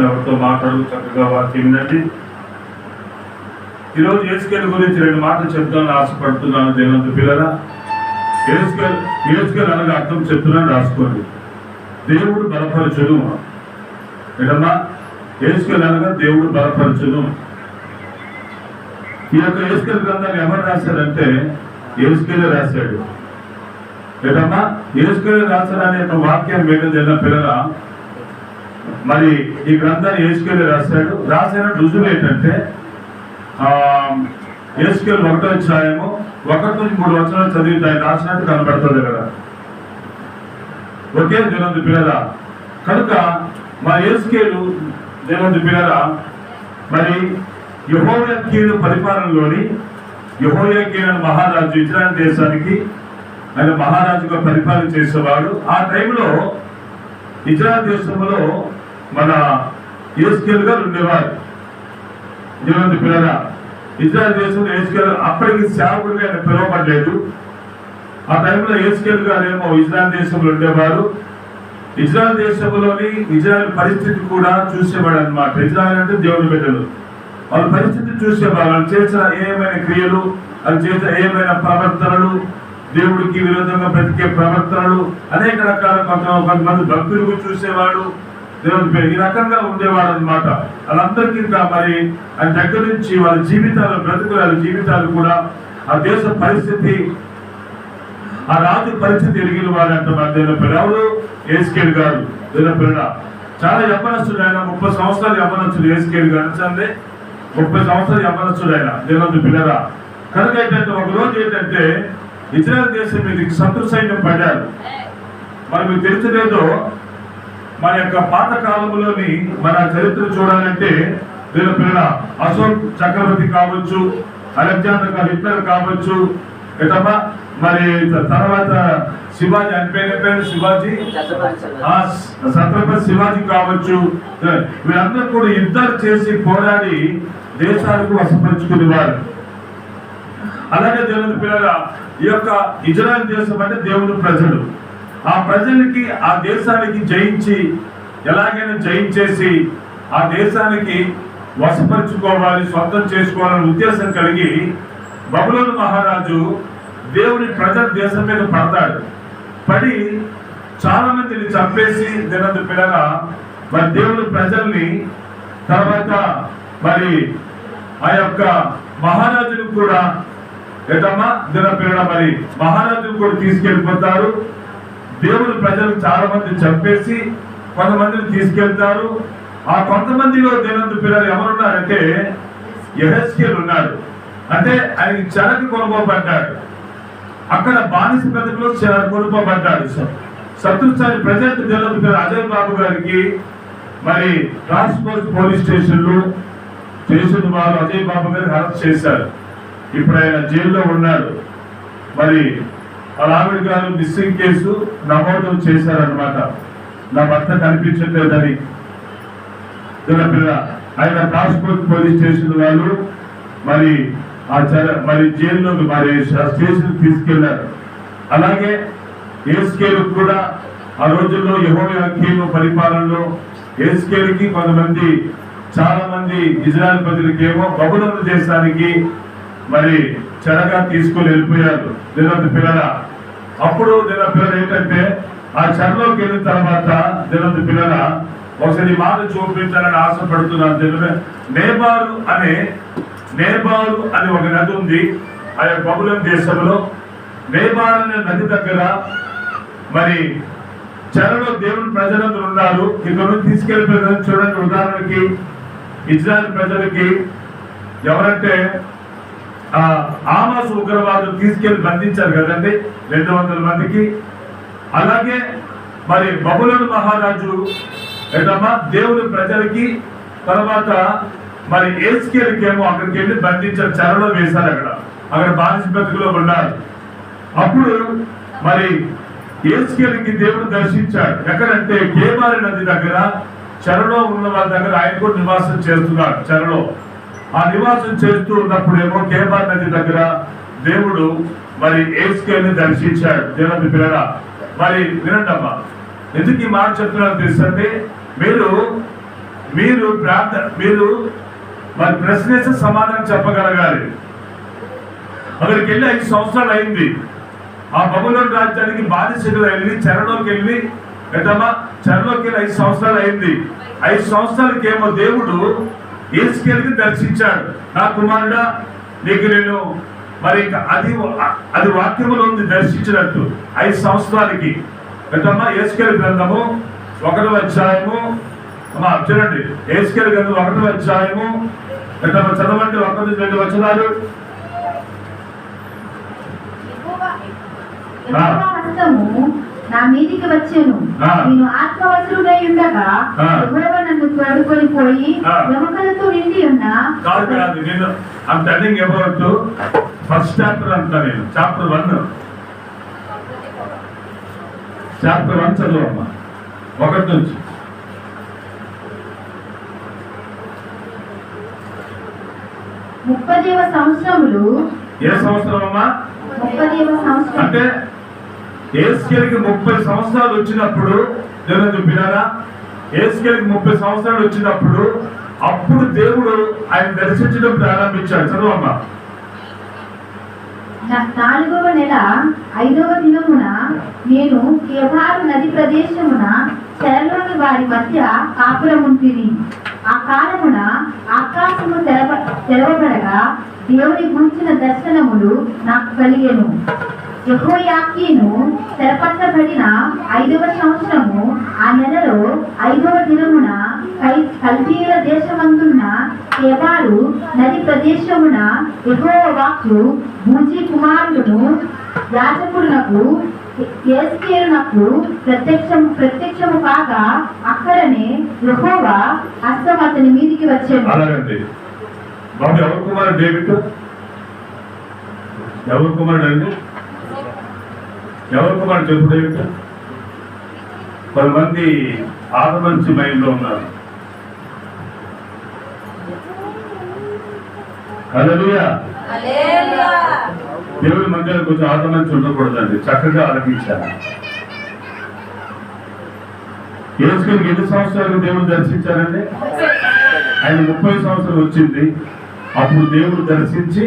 ఎవరితో మాట్లాడు చక్కగా వాక్యం వినండి. ఈరోజు యేసుకేలు గురించి 2 మాటలు చెప్తాను ఆశపడుతున్నాను. దేవుని పిల్లరా, యేసుకేలు అనగా అర్థం చెప్తున్నాను, రాసుకోండి. దేవుడు బలపరచును. ఏదమ్మా, యేసుకేలు అనగా దేవుడు బలపరచును. ఈ యొక్క యేసుకేలు గ్రంథాన్ని ఎవరు రాశారంటే యేసుకేలే రాశాడు. ఏదమ్మా, యేసుకేలు రాశాడనే యొక్క వాక్యం వేయడం పిల్లరా, మరి ఈ గ్రంథాన్ని యేసుకేలే రాశాడు. రాసిన రుజువు ఏంటంటే యేసుకేలు 1వ అధ్యాయము 1 నుంచి 3 వచనాలు చదివితే ఆయన రాసినట్టు కనబడుతుంది కదా. ఒకే దేవుని పిల్లరా, కనుక మా యేసుకేలు దేవుని పిల్లరా, మరి యెహోయాకీను పరిపాలనలోని యెహోయాకీను మహారాజు ఇజ్రాయెల్ దేశానికి ఆయన మహారాజుగా పరిపాలన చేసేవాడు. ఆ టైంలో ఇజ్రాయెల్ దేశంలో మన యేసుకేలు గారు ఉండేవారు. దేవుని పిల్లరా, ఇజ్రాయెల్ దేశంలో యేసుకేలు అప్పటికి సేవకుడిగా ఆయన పిలువబడలేదు. ఆ టైంలో యేసుకేలు గారు ఏమో ఇజ్రాయెల్ దేశంలో ఉండేవారు. ఇజ్రాయెల్ దేశంలోని ఇజ్రాయెల్ పరిస్థితి కూడా చూసేవాడు అనమాట. ఇజ్రాయెల్ అంటే దేవుని బిడ్డలు, వాళ్ళ పరిస్థితి చూసేవారు. వాళ్ళు చేసిన ఏమైనా క్రియలు, వాళ్ళు చేసిన ఏమైనా ప్రవర్తనలు, దేవుడికి విరోధంగా బ్రతికే ప్రవర్తనలు, అనేక రకాల కొంతమంది భక్తులు చూసేవాడు. దేవుని ఈ రకంగా ఉండేవాడు అనమాట. వాళ్ళందరికీ ఇంకా మరి ఆయన దగ్గర నుంచి వాళ్ళ జీవితాలు, బ్రతుకుల జీవితాలు కూడా ఆ దేశ పరిస్థితి, ఆ రాజు పరిస్థితి ఎరిగిన వాడు అంటున్నారు. దేవుని పిల్లలు యేసుకేలు గారు దేవుని పిల్ల చాలా యవ్వనస్తుడు. ఆయన 30 సంవత్సరాలు యవ్వనస్తుడు యేసుకేలు గారు. అంటే 30 సంవత్సరాలు యవ్వనస్తుడు ఆయన దేవుని పిల్లరా. కనుక ఏంటంటే ఒక రోజు ఏంటంటే ఇజ్రాయెల్ దేశం మీదకి శత్రు సైన్యం పడ్డారు. మరి మీకు తెలిసిలేదో, మన యొక్క పాత కాలంలోని మన చరిత్ర చూడాలంటే వీళ్ళ పిల్లల అశోక్ చక్రవర్తి కావచ్చు, అలెగ్జాండర్ హిట్లర్ కావచ్చు, ఏటమ్మా మరి తర్వాత శివాజీ అనిపోయిన శివాజీ ఛత్రపతి శివాజీ కావచ్చు. వీళ్ళందరూ కూడా యుద్ధాలు చేసి పోరాడి దేశాలకు వశపరుచుకునేవారు. అలాగే దేవుని పిల్లల ఈ యొక్క ఇజ్రాయెల్ దేశం అంటే దేవుని ప్రజలు. ఆ ప్రజలకి, ఆ దేశానికి జయించి, ఎలాగైనా జయించేసి ఆ దేశానికి వశపరుచుకోవాలి, సొంతం చేసుకోవాలనే ఉద్దేశం కలిగి బబులోను మహారాజు దేవుని ప్రజల దేశం మీద పడతాడు. పడి చాలా మందిని చంపేసి దేవుని పిల్లల మరి దేవుని ప్రజల్ని, తర్వాత మరి ఆ యొక్క మహారాజును కూడా ఏటమ్మా దేవుని పిల్లల మరి మహారాజును కూడా తీసుకెళ్ళిపోతారు. దేవుని ప్రజలు చాలా మంది చంపేసి కొంతమందిని తీసుకెళ్తారు. ఆ కొంతమందిలో దేవుని పిల్లలు ఎవరున్నారంటే యెహెజ్కేలు ఉన్నాడు. అంటే ఆయనకి చెరకు కొనుక్కోబడ్డాడు. అక్కడ బానిస బ్రతుకులో కొనుక్కోబడ్డాడు. శత్రుస్థాయి ప్రజెంట్ దేవుని పిల్లలు అజయ్ బాబు గారికి మరి ట్రాన్స్పోర్ట్ పోలీస్ స్టేషన్లో చేసిన వారు అజయ్ బాబు గారిని అరెస్ట్ చేశారు. ఇప్పుడు ఆయన జైల్లో ఉన్నాడు. మరి వాళ్ళ ఆవిడ గారు మిస్సింగ్ కేసు నమోదు చేశారనమాట. నా భర్త కనిపించట్లేదని ఆయన ట్రాన్స్పోర్ట్ పోలీస్ స్టేషన్ వాళ్ళు మరి మరి జైల్లో మరి స్టేషన్ తీసుకెళ్లారు. అలాగే యేసుకేలు కూడా ఆ రోజుల్లో యెహోయాకీను పరిపాలనలో యేసుకేలుకి కొంతమంది, చాలా మంది ఇజ్రాయెల్ ప్రజలకేమో బబులోను దేశానికి మరి చెరగా తీసుకొని వెళ్ళిపోయారు దేవుని పిల్లల. అప్పుడు దేవుని పిల్లలు ఏంటంటే ఆ చెరలోకి వెళ్ళిన తర్వాత దేవుని పిల్లల ఒకసారి మాట చూపించాలని ఆశపడుతున్నాను. దేవుని నేబారు అనే ఒక నది ఉంది ఆ యొక్క బబులోను దేశంలో. నేబారు అనే నది దగ్గర మరి చెరలో దేవుని ప్రజలందరూ ఉన్నారు. ఇక్కడ నుంచి తీసుకెళ్ళిపోయిన చూడండి. ఉదాహరణకి ఇజ్రాయెల్ ప్రజలకి ఎవరంటే ఆమాసు ఉగ్రవాదులు తీసుకెళ్లి బంధించారు కదండి 200 మందికి. అలాగే మరి బబులోను మహారాజు ఏదమ్మా దేవుని ప్రజలకి, తర్వాత మరి యేసుకేలుకి ఏమో అక్కడికి వెళ్ళి బంధించారు, చెరలో వేశారు. అక్కడ బానిస బ్రతుకులో ఉన్నారు. అప్పుడు మరి యేసుకేలుకి దేవుడు దర్శించాడు. ఎక్కడంటే కేబారి నది దగ్గర చెరలో ఉన్న వాళ్ళ దగ్గర ఆయన కూడా నివాసం చేస్తున్నాడు. చెరలో ఆ నివాసం చేస్తూ ఉన్నప్పుడు ఏమో కేబార్ నది దగ్గర దేవుడు మరి యేసుకేలుని దర్శించాడు. దేవుని పిల్లరా, మరి వినండి అమ్మా, ఎందుకు ఈ మాట చెప్తున్నాను తెలుసంటే, మీరు మీరు మరి ప్రశ్న వేస్తే సమాధానం చెప్పగలగాలి. అక్కడికి వెళ్ళి 5 సంవత్సరాలు అయింది. ఆ బబులోను రాజ్యానికి బానిసగా వెళ్ళి చెరలోకి వెళ్ళి 5 సంవత్సరాలు అయింది. 5 సంవత్సరాలకేమో దేవుడు యేసుకేలుకి దర్శించాడు. నా కుమారుడా, నీకు నేను మరి అది వాక్యములో ఉంది దర్శించినట్టు 5 సంవత్సరాలకి. యేసుకేలు గ్రంథము 1వ అధ్యాయము చూడండి. యేసుకేలు గ్రంథం 1వ అధ్యాయము చదవండి 1-2 వచనాలు. నా మీదికి వచ్చాను, నేను ఆత్మవశుడై ఉండగా యెహోవా నన్ను తోడుకొని పోయి ఎముకలతో నిండి ఉన్న ఫస్ట్ చాప్టర్ అంతా నేను చాప్టర్ 1 చదువమ్మా 1 నుంచి. ముప్పదేవ సంవత్సరములు. ఏ సంవత్సరం అమ్మా? 30వ సంవత్సరం. అంటే యేసుకేలుకి 30 సంవత్సరాలు వచ్చినప్పుడు దేవుడు చూపినారా? యేసుకేలుకి 30 సంవత్సరాలు వచ్చినప్పుడు అప్పుడు దేవుడు ఆయన దర్శించడం ప్రారంభించాడు. చదువమ్మా. 4వ నెల 5వ దినమున నేను కేబారు నది ప్రదేశమున చెరలోని వారి మధ్య కాపురముంటిని. ఆ కాలమున ఆకాశము తెరవబడగా దేవుని గూర్చిన దర్శనములు నాకు కలిగెను. యెహోయాకీను చెరపట్టబడిన 5వ సంవత్సరము ఆ నెలలో 5వ దినమున కల్దీయుల దేశమందున్న కేబారు నది ప్రదేశమున యెహోవా వాక్కు బూజీ కుమారుడును యాజకుడునకు యేసుకేలునకు ప్రత్యక్షము కాగా అక్కడనే యెహోవా హస్తం అతని మీదికి వచ్చేది. బాబు ఎవరు కుమారుడు? డేవిడ్. ఎవరు కుమారుడు అండి? ఎవరు కుమారుడు చెప్పు? డేవిడ్. 10 మంది ఆదమంచి మైండ్లో ఉన్నారు. హల్లెలూయా. దేవుడి మధ్యలో కొంచెం ఆదమంచి ఉండకూడదండి, చక్కగా ఆలకించాలి. యేసుకేలుకి ఎన్ని సంవత్సరాలు దేవుడు దర్శించారండి? ఆయన 30 సంవత్సరాలు వచ్చింది. అప్పుడు దేవుడు దర్శించి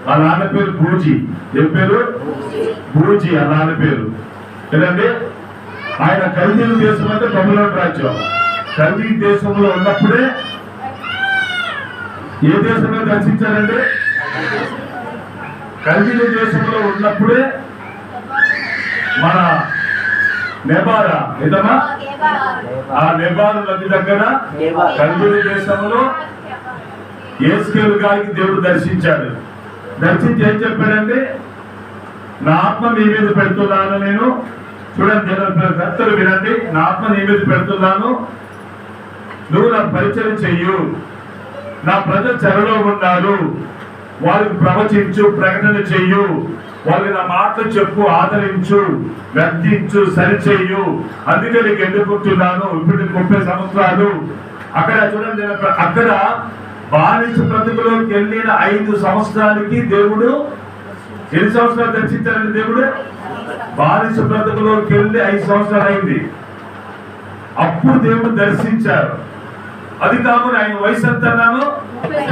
ఆ నాన్న పేరు బూజీ. ఏం పేరు? బూజీ. ఆ నాన్న పేరు కదండి. ఆయన కల్దీల దేశం అంటే బబులోను రాజ్యం. కల్దీ దేశంలో ఉన్నప్పుడే ఏ దేశంలో దర్శించారండి? కల్దీల దేశంలో ఉన్నప్పుడే మన నెబారా ఏదమ్మా ఆ నెబారు నది దగ్గర కల్దీల దేశంలో యేసుకేలు గారికి దేవుడు దర్శించాడు. దర్శించి ఏం చెప్పాడంటే, నా ఆత్మ నీ మీద పెడుతున్నాను. నేను చూడండి, కర్తలు వినండి, నా ఆత్మ నీ మీద పెడుతున్నాను, నువ్వు నా పరిచయం చెయ్యు. నా ప్రజలు చెరలో ఉన్నారు, వాళ్ళకి ప్రవచించు, ప్రకటన చెయ్యు, వాళ్ళకి నా మాటలు చెప్పు, ఆదరించు, గర్జించు, సరిచెయ్యు. అందుకే నీకు ఎన్నుకుంటున్నాను. ఇప్పుడు 30 సంవత్సరాలు అక్కడ చూడండి, అక్కడ బానిస బ్రతుకులోకి వెళ్ళిన 5 సంవత్సరాలకి దేవుడు ఎన్ని సంవత్సరాలు దర్శించారండి? దేవుడు బానిస బ్రతుకులోకి వెళ్ళి 5 సంవత్సరాలు అయింది. అప్పుడు దేవుడు దర్శించారు. అది కాకుండా ఆయన వయసు ఎంత అన్నాను?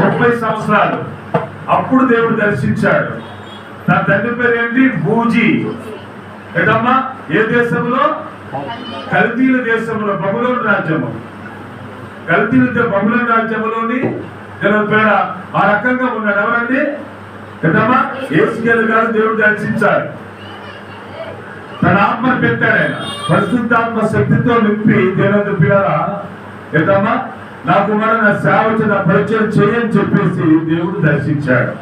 30 సంవత్సరాలు. అప్పుడు దేవుడు దర్శించాడు. నా తండ్రి పేరు ఏంటి? బూజీ. ఏటమ్మా? ఏ దేశంలో? కల్దీల దేశంలో, బబులోను రాజ్యము. కల్దీల బబులోను రాజ్యంలోని పేర ఆ రకంగా ఉన్నాడు. ఎవరండి? ఏటమ్మా? యేసుకేలు గారు దేవుడు దర్శించాడు. తన ఆత్మను పెట్టాడు. ఆయన పరిశుద్ధాత్మ శక్తితో నింపి దేవుడు పిల్లరా, ఏటమ్మా నా కుమారుడు నా సేవ నా పరిచయం చేయని చెప్పేసి దేవుడు దర్శించాడు.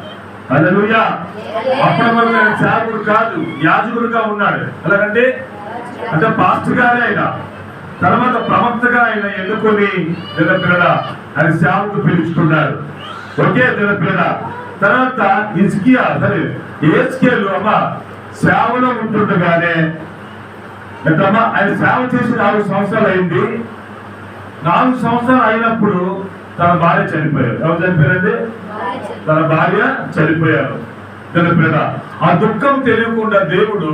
హల్లెలూయా. అప్పటి వరకు ఆయన సేవకుడు కాదు, యాజకుడుగా ఉన్నాడు. ఎలాగంటే అంటే పాస్టర్ గారే ఆయన. తర్వాత ప్రవక్తగా ఆయన ఎన్నుకొని పిల్లల ఆయన సేవకు పిలుచుకున్నారు. ఒకే పిల్లల తర్వాత హిజ్కియా సరే యేసుకేలు అమ్మ సేవలో ఉంటుండగానే ఆయన సేవ చేసి 4 సంవత్సరాలు అయింది. 4 సంవత్సరాలు అయినప్పుడు తన భార్య చనిపోయారు. ఎవరు చనిపోయారండి? తన భార్య చనిపోయారు. పిల్ల ఆ దుఃఖం తెలియకుండా దేవుడు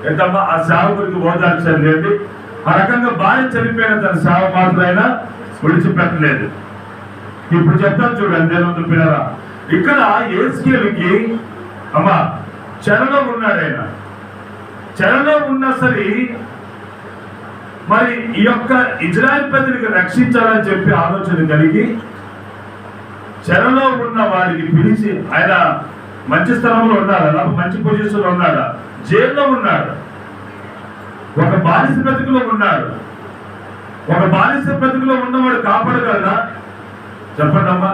ఎంతమ్మా ఆ సేవకుడికి ఓదార్చండి. ఆ రకంగా భార్య చనిపోయిన తన సేవ మాత్రం ఆయన విడిచిపెట్టలేదు. ఇప్పుడు చెప్తాను చూడండి దేవుని పిల్లరా, ఇక్కడ యేస్కేలుకి అమ్మా చెరలో ఉన్నాడు. ఆయన చెరలో ఉన్నా సరే మరి ఈ యొక్క ఇజ్రాయెల్ ప్రజలకు రక్షించాలని చెప్పి ఆలోచన కలిగి చెరలో ఉన్న వాడికి పిలిచి, ఆయన మంచి స్థలంలో ఉన్నాడా, లేకపోతే మంచి పొజిషన్ లో ఉన్నాడా, జైల్లో ఉన్నాడు, ఒక బానిస బ్రతుకులో ఉన్నాడు. ఒక బానిస బ్రతుకులో ఉన్నవాడు కాపాడగలరా? చెప్పండి అమ్మా.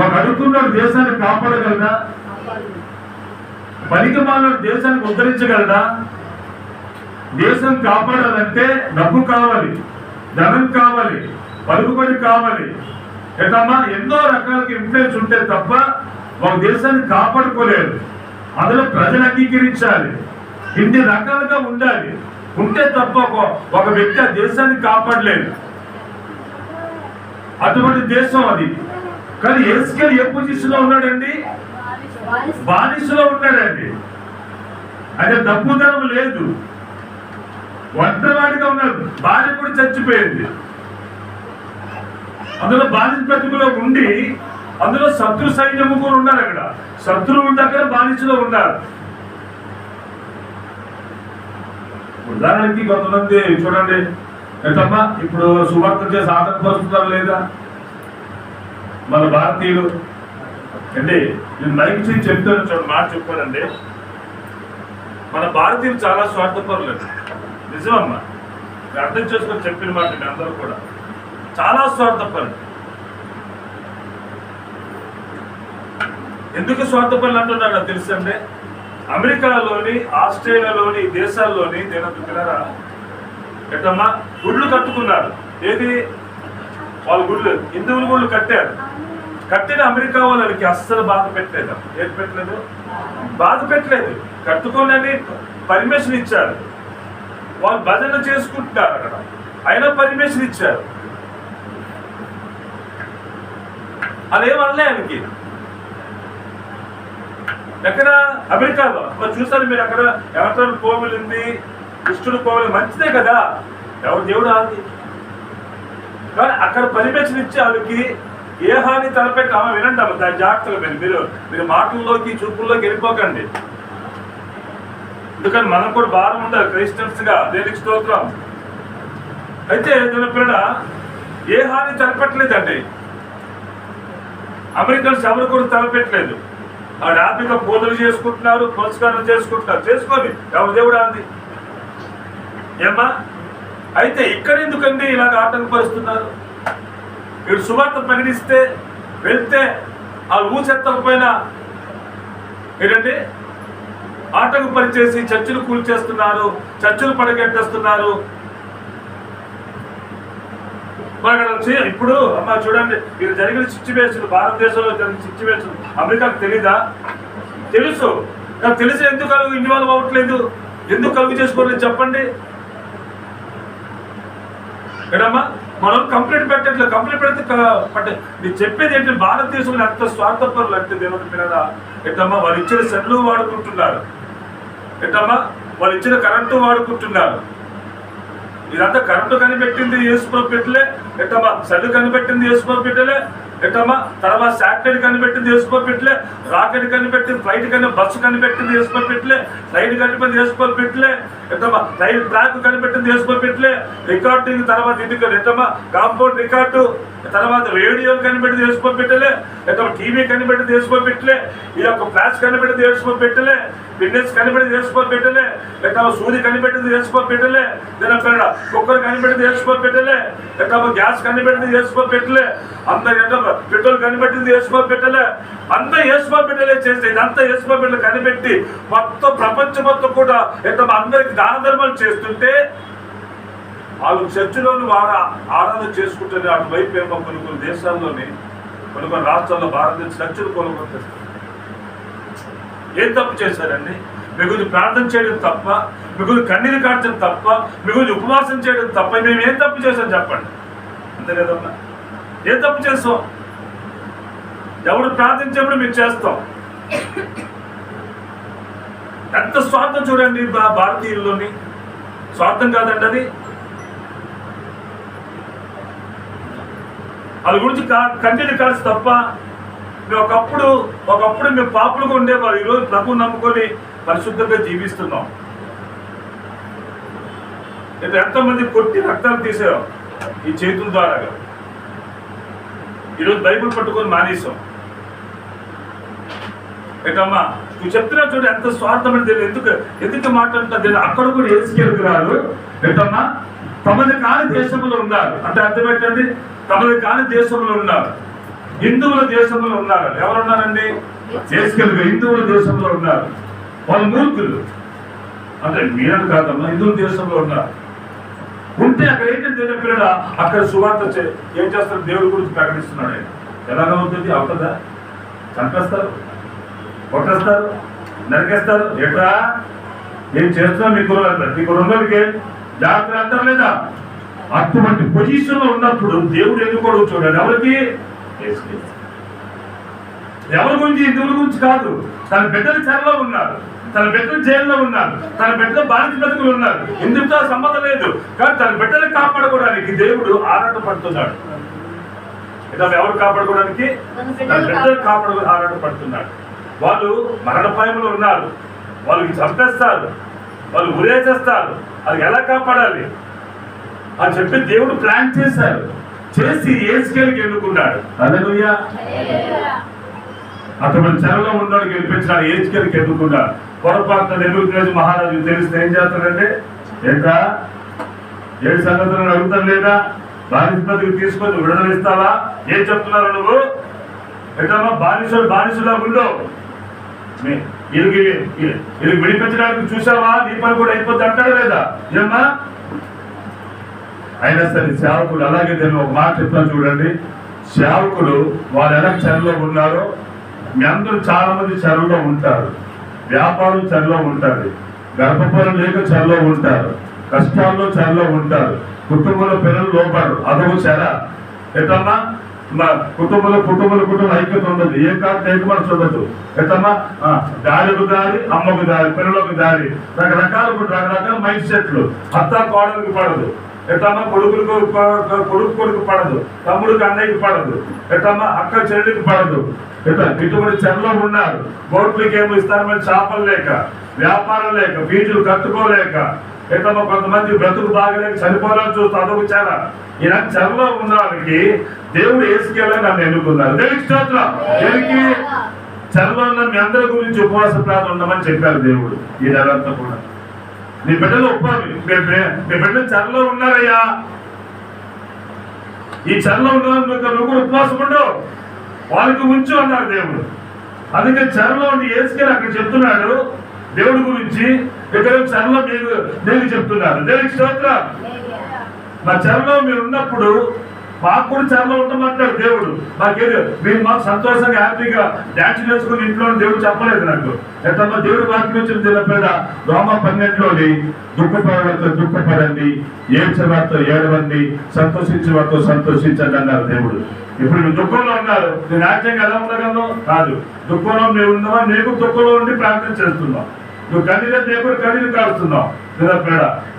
ఒక అడుగుతున్నాడు దేశాన్ని కాపాడగలరా? పనికిమాలిన దేశానికి ఉద్ధరించగలరా? దేశం కాపాడాలంటే డబ్బు కావాలి, ధనం కావాలి, పలుకుబడి కావాలి. ఎట్లమ్మా ఎన్నో రకాలకి ఇన్ఫ్లుయెన్స్ ఉంటే తప్ప ఒక దేశాన్ని కాపాడుకోలేదు. అందులో ప్రజలు అంగీకరించాలి, ఇన్ని రకాలుగా ఉండాలి. ఉంటే తప్ప ఒక వ్యక్తి ఆ దేశాన్ని కాపాడలేదు. అటువంటి దేశం అది. కానీ యేస్కేలు ఏ పొజిషన్ లో ఉన్నాడండి? బానిసలో ఉన్నాడండి. అంటే డబ్బుధనం లేదు, ఒంటరివాడిగా ఉన్నాడు. భార్య కూడా చచ్చిపోయింది. అందులో బానిస బ్రతుకులో ఉండి, అందులో శత్రు సైన్యము కూడా ఉన్నారు. అక్కడ శత్రువు దగ్గర బానిసలో ఉన్నారు. ఉదాహరణకి కొంతమంది చూడండి ఎంతమ్మా ఇప్పుడు సువార్త చేసి ఆటంకపరుస్తున్నారు లేదా మన భారతీయులు అండి. నేను మైక్ చేసి చెప్తాను చూడండి, మాట చెప్పానండి. మన భారతీయులు చాలా స్వార్థపరులు అండి. నిజమమ్మా, అర్థం చేసుకొని చెప్పిన మాట మీ అందరూ కూడా చాలా స్వార్థపరులు. ఎందుకు స్వార్థపరులు అంటున్నారో తెలుసండి? అమెరికాలోని, ఆస్ట్రేలియాలోని, దేశాల్లోని పిల్లరా ఎట్టమ్మా గుళ్ళు కట్టుకున్నారు. ఏది వాళ్ళ గుళ్ళు, హిందువుల గుళ్ళు కట్టారు. కట్టిన అమెరికా వాళ్ళకి అస్సలు బాధ పెట్టలేదు. ఏది పెట్టలేదు? బాధ పెట్టలేదు. కట్టుకోనని పర్మిషన్ ఇచ్చారు. వాళ్ళు భజన చేసుకుంటున్నారు అక్కడ, అయినా పర్మిషన్ ఇచ్చారు. అదేమనలే ఆయనకి. ఎక్కడ? అమెరికాలో. మరి చూసారు మీరు అక్కడ ఎవరి కోవిలు ఉంది, కృష్ణుడు కోవిలు మంచిదే కదా, ఎవరు దేవుడు ఆది. కానీ అక్కడ పర్మిషన్ ఇచ్చి వాళ్ళకి ఏ హాని తలపెట్టి వినండి అమ్మ, దాని జాగ్రత్తగా మీరు మాటల్లోకి చూపుల్లోకి వెళ్ళిపోకండి. ఎందుకని మనం కూడా భారం ఉండాలి క్రైస్టియన్స్ గా. దేనికి స్తోత్రం. అయితే దీని పిల్ల ఏ హాని తలపెట్టలేదండి. అమెరికన్స్ ఎవరు కూడా తలపెట్టలేదు. ఆ హ్యాపీగా పూజలు చేసుకుంటున్నారు, పురస్కారం చేసుకుంటున్నారు. చేసుకొని ఎవరు దేవుడు అంది ఏమ్మా. అయితే ఇక్కడ ఎందుకండి ఇలాగ ఆటంకపరుస్తున్నారు? మీరు సువార్త ప్రకటిస్తే వెళ్తే ఆ ఊచెత్తకపోయినా ఏంటంటే ఆటంకపరిచేసి చర్చలు కూల్చేస్తున్నారు, చర్చలు పడగెట్టేస్తున్నారు. ఇప్పుడు అమ్మా చూడండి, ఇది జరిగిన సిచ్యువేషన్, భారతదేశంలో జరిగిన సిచ్యువేషన్ అమెరికాకు తెలీదా? తెలుసు. తెలిసి ఎందుకు ఇన్వాల్వ్ అవ్వట్లేదు? ఎందుకు కలుగు చేసుకోలేదు చెప్పండి. ఏడమ్మా మనం కంప్లైంట్ పెట్టట్లేదు. కంప్లైంట్ పెడితే మీరు చెప్పేది ఏంటి? భారతదేశంలో ఎంత స్వార్థపరులు అంటే దేవుని పిల్లరా. ఎట్టమ్మా వాళ్ళు ఇచ్చిన సెల్లు వాడుకుంటున్నారు. ఎట్టమ్మా వాళ్ళు ఇచ్చిన కరెంటు వాడుకుంటున్నారు. ఇదంతా కరెంటు కనిపెట్టింది యేసుప్రభు పెట్టలే. ఎట్టమ్మా సెల్లు కనిపెట్టింది యేసుప్రభు పెట్టలే. ఎట్టమ్మా తర్వాత శాటిలైట్ కనిపెట్టింది యేసుప్రభు పెట్టలే. రాకెట్ కనిపెట్టింది, ఫ్లైట్ బస్సు కనిపెట్టింది యేసుప్రభు పెట్టలే. ట్రైన్ కనిపెట్టింది యేసుప్రభు పెట్టలే. ఎట్టమ్మా రైలు ట్రాక్ కనిపెట్టింది యేసుప్రభు పెట్టలే. రికార్డింగ్ తర్వాత ఇది ఎట్టమ్మా కాంపౌండ్ రికార్డు, తర్వాత రేడియో కనిపెట్టింది యేసుప్రభు పెట్టలే. ఎట్టమ్మా టీవీ కనిపెట్టింది యేసుప్రభు పెట్టలే. ఈ యొక్క ఫ్లాష్ కనిపెట్టింది యేసుప్రభు పెట్టలే. బిజినెస్ కనిపెట్టింది యేసుప్రభు పెట్టలే. ఎట్టమ్మా సూది కనిపెట్టింది యేసుప్రభు పెట్టలే. దీని కుక్కర్ కనిపెట్టింది యేసుప్రభు పెట్టలే. ఎట్టమ్మా గ్యాస్ కనిపెట్టింది యేసుప్రభు పెట్టలే. అందరూ పెట్రోల్ కనిపెట్టింది యేసుప్రభు పెట్టలే. అంతా యేసుప్రభు పెట్టలే చేస్తే ఇదంతా యేసుప్రభు పెట్టలే కనిపెట్టి మొత్తం ప్రపంచం మొత్తం కూడా ఎట్టమ్మా అందరికి దాన ధర్మాలు చేస్తుంటే వాళ్ళు చర్చిలోని వారు ఆరాధన చేసుకుంటే అటువైపు ఏమో కొన్ని దేశాల్లోని కొన్ని రాష్ట్రాల్లో భారతదేశ చర్చలు కొనుగోలు. ఏం తప్పు చేశారండి? మిగులు ప్రార్థన చేయడం తప్ప, మిగులు కన్నీరు కార్చడం తప్ప, మిగులు ఉపవాసం చేయడం తప్ప మేము ఏం తప్పు చేశాం చెప్పండి? అంతే కదమ్మా. ఏం తప్పు చేస్తాం? ఎవరు ప్రార్థించేప్పుడు మేము చేస్తాం. ఎంత స్వార్థం చూడండి భారతీయుల్లోని. స్వార్థం కాదండి అది. వాళ్ళ గురించి కంటిన్యూ కాల్సి తప్ప మేము ఒకప్పుడు మేము పాపులుగా ఉండేవాళ్ళు. ఈరోజు ప్రభువు నమ్ముకొని పరిశుద్ధంగా జీవిస్తున్నాం. ఎంతమంది కొట్టి రక్తాలు తీసాం ఈ చేతుల ద్వారా. ఈరోజు బైబిల్ పట్టుకొని మానేసాం. ఏంటమ్మా నువ్వు చెప్తున్నా చూడు ఎంత స్వార్థమైన దేవుడు. ఎందుకు మాట్లాడుతున్నా అక్కడ కూడా ఏసుకేలకు రాదు. ఏంటమ్మా తమది కాని దేశంలో ఉన్నారు అంటే అర్థం ఏంటండి? తమది కాని దేశంలో ఉన్నారు, హిందువుల దేశంలో ఉన్నారు. ఎవరు ఉన్నారండి? ఏసుకేలుగా హిందువుల దేశంలో ఉన్నారు. వాళ్ళు మూర్ఖులు అంటే మీరని కాదమ్మా, హిందువుల దేశంలో ఉన్నారు. ఉంటే అక్కడ ఏంటంటే దేవుని పిల్లల అక్కడ సువార్త ఏం చేస్తారు? దేవుడి గురించి ప్రకటిస్తున్నాడు. ఆయన ఎలాగ అవుతుంది? అవుతుందా? చంపేస్తారు, కొట్టేస్తారు, నరికేస్తారు. ఎట్లా ఏం చేస్తున్నా మీకు రెండోకి జాగ్రత్త అంటారు లేదా? అటువంటి పొజిషన్ లో ఉన్నప్పుడు దేవుడు ఎందుకు చూడండి. ఎవరికి? ఎవరి గురించి? హిందువుల గురించి కాదు. తన బిడ్డలు చెరలో ఉన్నారు, తన బిడ్డలు జైల్లో ఉన్నారు, తన బిడ్డలు బాధిత బతుకులు ఉన్నారు. ఎందుకుతో సంబంధం లేదు. కానీ తన బిడ్డలు కాపాడుకోవడానికి దేవుడు ఆరాట పడుతున్నాడు. ఎవరు కాపాడుకోవడానికి? తన బిడ్డలు ఆరాట పడుతున్నాడు. వాళ్ళు మరణపాయంలో ఉన్నారు, వాళ్ళకి చంపేస్తారు, వాళ్ళు ఉరేసేస్తారు. అది ఎలా కాపాడాలి అని చెప్పి దేవుడు ప్లాన్ చేశారు. చేసి ఏసుకేలుకి ఎన్నుకున్నాడు. హల్లెలూయా. అటువంటి చెరలో ఉన్నాడు గెలిపించాడు. ఏసుకేలుకి ఎన్నుకున్నాడు. పొరపాటున నెబుకద్నెజరు మహారాజు తెలిస్తే ఏం చేస్తాడంటే, ఏంటా ఏడు సంగతులను అడుగుతాను లేదా? బానిసకి తీసుకొని విడుదల ఇస్తావా? ఏం చెప్తున్నారు నువ్వు? ఏంటమ్మా బానిసులా ఉండవు, వీరికి విడిపించడానికి చూసావా? నీ పని కూడా అయిపోద్ది అంటాడు లేదా? ఏమ్మా అయినా సరే సేవకులు అలాగే నేను ఒక మాట చెప్తాను చూడండి. సేవకులు వాళ్ళు ఎలా చెరలో ఉన్నారో మీ అందరూ చాలా మంది చెరలో ఉంటారు. వ్యాపారం చెరలో ఉంటుంది, గర్భఫలం లేక చెరలో ఉంటారు, కష్టాల్లో చెరలో ఉంటారు, కుటుంబంలో పిల్లలు లోపడరు, అదొక చెర. ఎట్లమ్మా కుటుంబం ఐక్యత ఉండదు, ఏ మనసు ఉండదు. ఎట్లమ్మా దారి ఒక దారి, అమ్మకు దారి, పిల్లలకు దారి, రకరకాల మైండ్ సెట్లు. అత్త కోడలికి పడదు. ఎట్లమ్మా కొడుకు పడదు, తమ్ముడికి అన్నయ్యకి పడదు, ఎట్లమ్మా అక్క చెల్లికి పడదు. ఇటువంటి చెరలో ఉన్నారు. బోట్లకి ఏమో ఇస్తారని చేపలు లేక, వ్యాపారం లేక, ఫీజులు కట్టుకోలేక, ఎట్లమ్మా కొంతమంది బ్రతుకు బాగలేక చనిపోవాలని చూస్తూ అదొక చెర. ఇలా చెరలో ఉన్న వాళ్ళకి దేవుడు ఏసుకేలుగా నన్ను ఎన్నుకున్నారు. దేవుడికి స్తోత్రం. దేనికి? చెరలో ఉన్న మీ అందరి గురించి ఉపవాస ప్రార్థన ఉండమని చెప్పారు దేవుడు. ఈ నెలంతా కూడా నీ బిడ్డలు మీ బిడ్డలు చెరలో ఉన్నారయ్యా. ఈ చెరలో ఉన్న నువ్వు కూడా ఉపవాసం ఉండవు, వాళ్ళకి ఉంచు అన్నారు దేవుడు. అందుకే చెరలో ఉండి ఏసుకేలు అక్కడ చెప్తున్నాడు దేవుడి గురించి. ఇక్కడ చెరలో మీకు చెప్తున్నారు. దేవుడికి స్తోత్రం. మా చెరలో మీరు ఉన్నప్పుడు మాకు కూడా చెరలో ఉండమంటాడు దేవుడు. మీరు మాకు సంతోషంగా హ్యాపీగా డ్యాన్స్ చేసుకుని ఇంట్లో దేవుడు చెప్పలేదు నాకు. ఎంతమ్మా దేవుడు వాక్యం వచ్చిన దినపేద రోమ 12లోని దుఃఖపడండి, ఏడ్చేవారితో ఏడవండి, సంతోషించే వారితో సంతోషించండి అన్నారు దేవుడు. ఇప్పుడు నువ్వు దుఃఖంలో ఉన్నారు, నేను యాక్టింగ్ ఎలా ఉండగలను? కాదు. దుఃఖంలో మేము ఉన్నావా? నీకు దుఃఖంలో ఉండి ప్రార్థన చేస్తున్నావు. నువ్వు కన్నీరు దేవుడు కన్నీరు కాడుతున్నావు.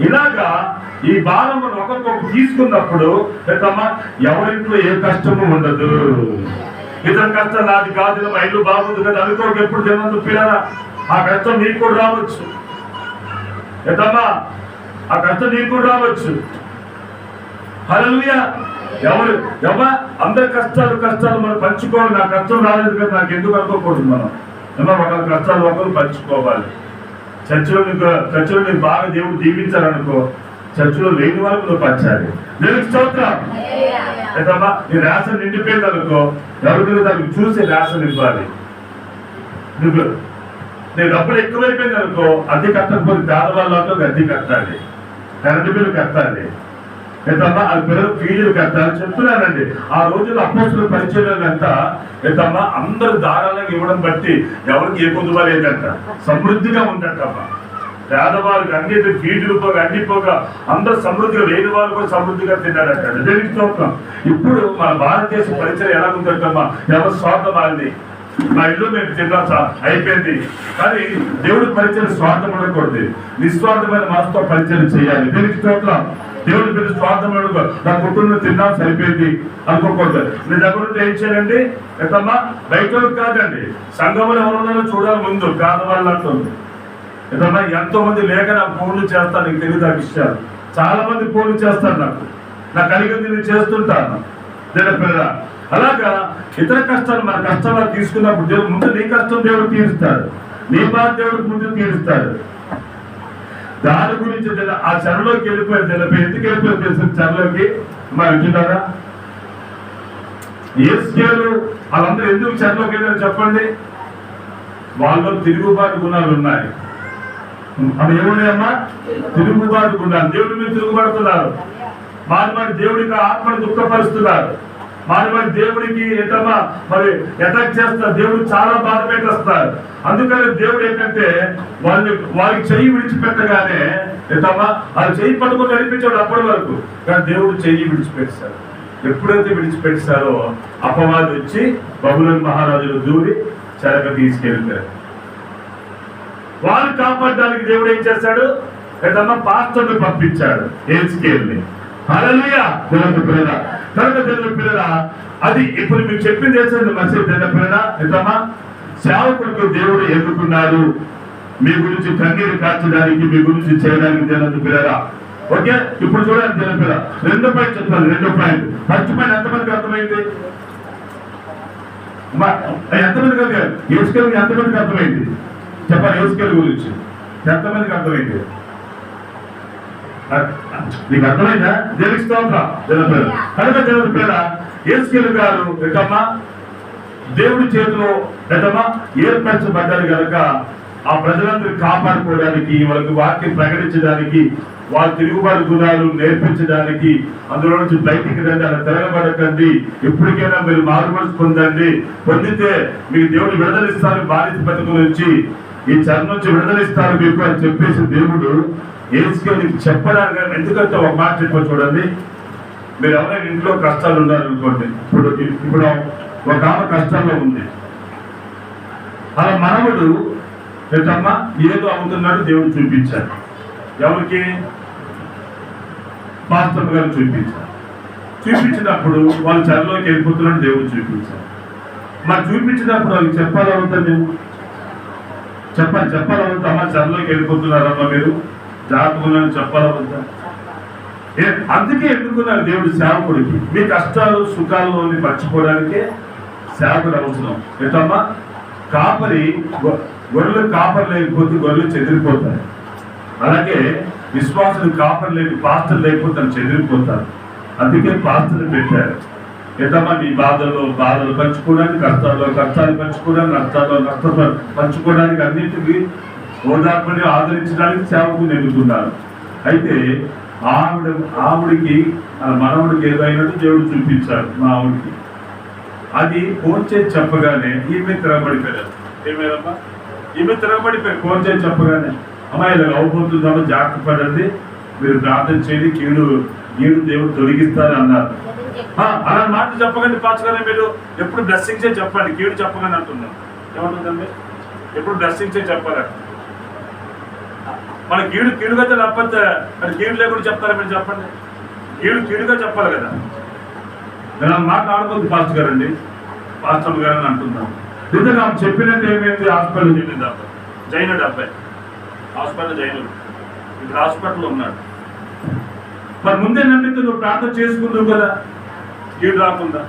ఇలాగా ఈ భారం ఒకరికొకరు తీసుకున్నప్పుడు ఎంతమ్మా ఎవరింట్లో ఏ కష్టము ఉండదు. ఇతని కష్టం నాది కాదు, మా ఇల్లు బాగుంది కదా అనుకోక ఎప్పుడు తినందు పిల్లరా. ఆ కష్టం నీకు కూడా రావచ్చు. ఎంతమ్మా ఆ కష్టం నీకు కూడా రావచ్చు. హల్లెలూయా. అందరి కష్టాలు మనం పంచుకోవాలి. నా కష్టం రాలేదు కదా నాకు ఎందుకు అనుకోకూడదు. మనం ఒకరి కష్టాలు ఒకరు పంచుకోవాలి. చర్చలో నీకు బాగా దేవుడు దీవించాలనుకో, చర్చలో లేని వాళ్ళకు నువ్వు పంచాలి. దేవుడికి స్తోత్రం. ఏదమ్మా నీ రేషన్ నిండిపోయింది అనుకో, ఎవరికైనా దానికి చూసి రేషన్ ఇవ్వాలి. నీ డబ్బులు ఎక్కువైపోయింది అనుకో, అద్దె కట్టకపోతే పేదవాళ్ళతో అద్దె కట్టాలి, కరెంటు బిల్లు కట్టాలి, ఏదమ్మా అది పిల్లలు ఫీజులు కట్టాలి చెప్తున్నానండి. ఆ రోజుల్లో అపోస్తుల పరిచయం అంతా ఏదమ్మా అందరు దారాలకు ఇవ్వడం బట్టి ఎవరికి ఏ పొందువ లేదంట, సమృద్ధిగా ఉందంటమ్మా. పేదవాళ్ళకి అన్నిటి ఫీజులు పోగా అన్ని పోగా అందరు సమృద్ధిగా, లేని వాళ్ళు కూడా సమృద్ధిగా తిన్నారంట. దేవుడికి స్తోత్రం. ఇప్పుడు మన భారతదేశ పరిచయం ఎలా ఉందంటమ్మా, ఎవరు స్వార్థం వాళ్ళది. మా ఇల్లు మేము తిన్నా అయిపోయింది. కానీ దేవుడి పరిచయం స్వార్థం ఉండకూడదు, నిస్వార్థమైన మనసుతో పరిచయం చేయాలి. దేవుడికి స్తోత్రం. దేవుడి పేరు స్వార్థం నా కుటుంబం తిన్నాం సరిపోయింది అనుకోకూడదు. నీ దగ్గర ఉంటే ఏం చేయాలండి? ఎంతమ్మా బయట కాదండి, సంఘంలో ఎవరున్నారో చూడాలి ముందు. కాదు వాళ్ళు అంటుంది ఎంతమ్మా, ఎంతో మంది లేక నాకు ఫోన్లు చేస్తాను, నీకు తెలియదు ఆ విషయాలు. చాలా మంది ఫోన్లు చేస్తారు, నాకు కలిగింది నేను చేస్తుంటాను. దేవుడి పేర అలాగా ఇతర కష్టాలు మన కష్టాలు తీసుకున్నప్పుడు దేవుడు ముందు నీ కష్టం దేవుడు తీరుస్తాడు, నీ బాధ దేవుడికి ముందు తీరుస్తాడు. దాని గురించి ఆ చెరలోకి వెళ్ళిపోయి ఎందుకు వెళ్ళిపోయి తెలుసు చెరలోకి మరి వింటున్నారా? యేసుకేలు వాళ్ళందరూ ఎందుకు చెరలోకి వెళ్ళారు చెప్పండి? వాళ్ళు తిరుగుబాటు గుణాలు ఉన్నాయి. అవి ఏమున్నాయమ్మా? తిరుగుబాటు గుణాలు. దేవుడి మీద తిరుగుబడుతున్నారు, మారి దేవుడికి ఆత్మను దుఃఖపరుస్తున్నారు, మారి దేవుడికి ఏంటమ్మా మరి అటాక్ చేస్తారు, దేవుడు చాలా బాధ పెట్టేస్తారు. అందుకని దేవుడు ఏంటంటే వాళ్ళకి చెయ్యి విడిచిపెట్టగానే ఏంటమ్మా వాళ్ళు చెయ్యి పట్టుకొని నడిపించాడు అప్పటి వరకు. కానీ దేవుడు చెయ్యి విడిచిపెట్టాడు. ఎప్పుడైతే విడిచిపెట్టారో అపవాది వచ్చి బబులోను మహారాజులు దూరి చెరక తీసుకెళ్ళిపోయారు. వాళ్ళు కాపాడడానికి దేవుడు ఏం చేశాడు? ఏంటమ్మా పాస్టర్ని పంపించాడు, యేసుకేలుని. హల్లెలూయా. దేవుని పిల్లల కనుక దేవుని పిల్లల అది ఇప్పుడు మీకు చెప్పింది చేసేది మసీదు. దేవుని పిల్లల ఎంతమ్మా సేవకుడికి దేవుడు ఎన్నుకున్నాడు మీ గురించి కన్నీరు కార్చడానికి, మీ గురించి చేయడానికి. దేవుని పిల్లల ఓకే, ఇప్పుడు చూడండి దేవుని పిల్లల 2 పాయింట్ చెప్తాను. 2 పాయింట్. ఫస్ట్ పాయింట్ ఎంతమందికి అర్థమైంది? ఎంతమందికి అర్థం? యేసుకేలుకి ఎంతమందికి అర్థమైంది చెప్పాలి? యేసుకేలు గురించి ఎంతమందికి అర్థమైంది? నీకు అర్థమైందా? దేవునికి స్తోత్రం. కనుక దేవుని పేర యేసుకేలు గారు ఎక్కమ్మా దేవుడి చేతిలో ఎక్కమ్మా ఏర్పరచబడ్డారు కనుక ఆ ప్రజలందరూ కాపాడుకోవడానికి, వాళ్ళకి వాక్యం ప్రకటించడానికి, వాళ్ళ తిరుగుబాటు గుణాలు నేర్పించడానికి, అందులో నుంచి బయటికి రండి, అలా తిరగబడకండి, ఎప్పటికైనా మీరు మారుమనసు పొందండి, పొందితే మీకు దేవుడు విడుదలిస్తారు, బాధిత బతుకు నుంచి ఈ చెర నుంచి విడుదలిస్తారు మీకు అని చెప్పేసి దేవుడు యేసుకేలుకి చెప్పడానికి. ఎందుకంటే ఒక మాట చెప్ప చూడండి, మీరు ఎవరైనా ఇంట్లో కష్టాలు ఉన్నారనుకోండి, ఇప్పుడు ఒక ఆమె కష్టాల్లో ఉంది, అలా మనవుడు ఏంటమ్మా ఏదో అవుతున్నాడు దేవుడు చూపించాడు. ఎవరికి? పాస్టర్ గారు చూపించారు. చూపించినప్పుడు వాళ్ళు చెరలోకి వెళ్ళిపోతున్నాడు దేవుడు చూపించారు. మరి చూపించినప్పుడు వాళ్ళకి చెప్పాలవుతా మేము చెప్పాలవుతా అమ్మా చెరలోకి వెళ్ళిపోతున్నారమ్మా మీరు జాగ్రత్తగా చెప్పాలవుతా. అందుకే ఎన్నుకున్నారు దేవుడు సేవకుడికి. మీ కష్టాలు సుఖాల్లోని మర్చిపోవడానికే సేవకుడు అవసరం. ఏంటమ్మా కాపరి గొర్రెలు కాపరి లేకపోతే గొర్రెలు చెదిరిపోతాయి. అలాగే విశ్వాసులు కాపరి లేక పాస్టర్ లేకపోతే చెదిరిపోతారు. అందుకే పాస్టర్ని పెట్టారు. ఏంటమ్మా నీ బాధలు పంచుకోవడానికి, కష్టాలు పంచుకోవడానికి, నష్టాలు పంచుకోవడానికి, అన్నింటికి ఓదార్పుని ఆదరించడానికి సేవకుని ఎన్నుకున్నారు. అయితే ఆవిడికి మనవుడికి ఏదైనట్టు దేవుడు చూపించాడు. మా ఆవిడికి అది ఫోన్ చేసి చెప్పగానే ఈమె తిరగబడిపోయారు. ఏమేదమ్మా ఈమె తిరగబడిపోయారు. ఫోన్ చేసి చెప్పగానే అమ్మా ఇలా అవబోతుందమ్మా జాగ్రత్త పడండి, మీరు ప్రార్థన చేయండి, కీడు దేవుడు తొలగిస్తారు అన్నారు. అలా మాట చెప్పగానే పాచగానే మీరు ఎప్పుడు బ్లెస్సింగ్ చేసి చెప్పండి, కీడు చెప్పగానే అంటున్నాను. ఏమంటుందండి? ఎప్పుడు బ్లెస్సింగ్ చేసి చెప్పాలంట. మన కీడుగా లేకపోతే మరి కీడు లేకుండా చెప్తారా మీరు చెప్పండి? కీడుగా చెప్పాలి కదా. నేను మాట్లాడుకోవద్దు పాస్టర్ గారండి, పాస్టర్ గారు అని అంటున్నాను. నిజంగా చెప్పినట్టు ఏమైంది? హాస్పిటల్ చెప్పింది అబ్బాయి, జైనుడు అబ్బాయి, హాస్పిటల్ జైనుడు, ఇప్పుడు హాస్పిటల్లో ఉన్నాడు. మరి ముందే నమ్మితే నువ్వు ప్రార్థన చేసుకుంటావు కదా కీడు రాకుండా.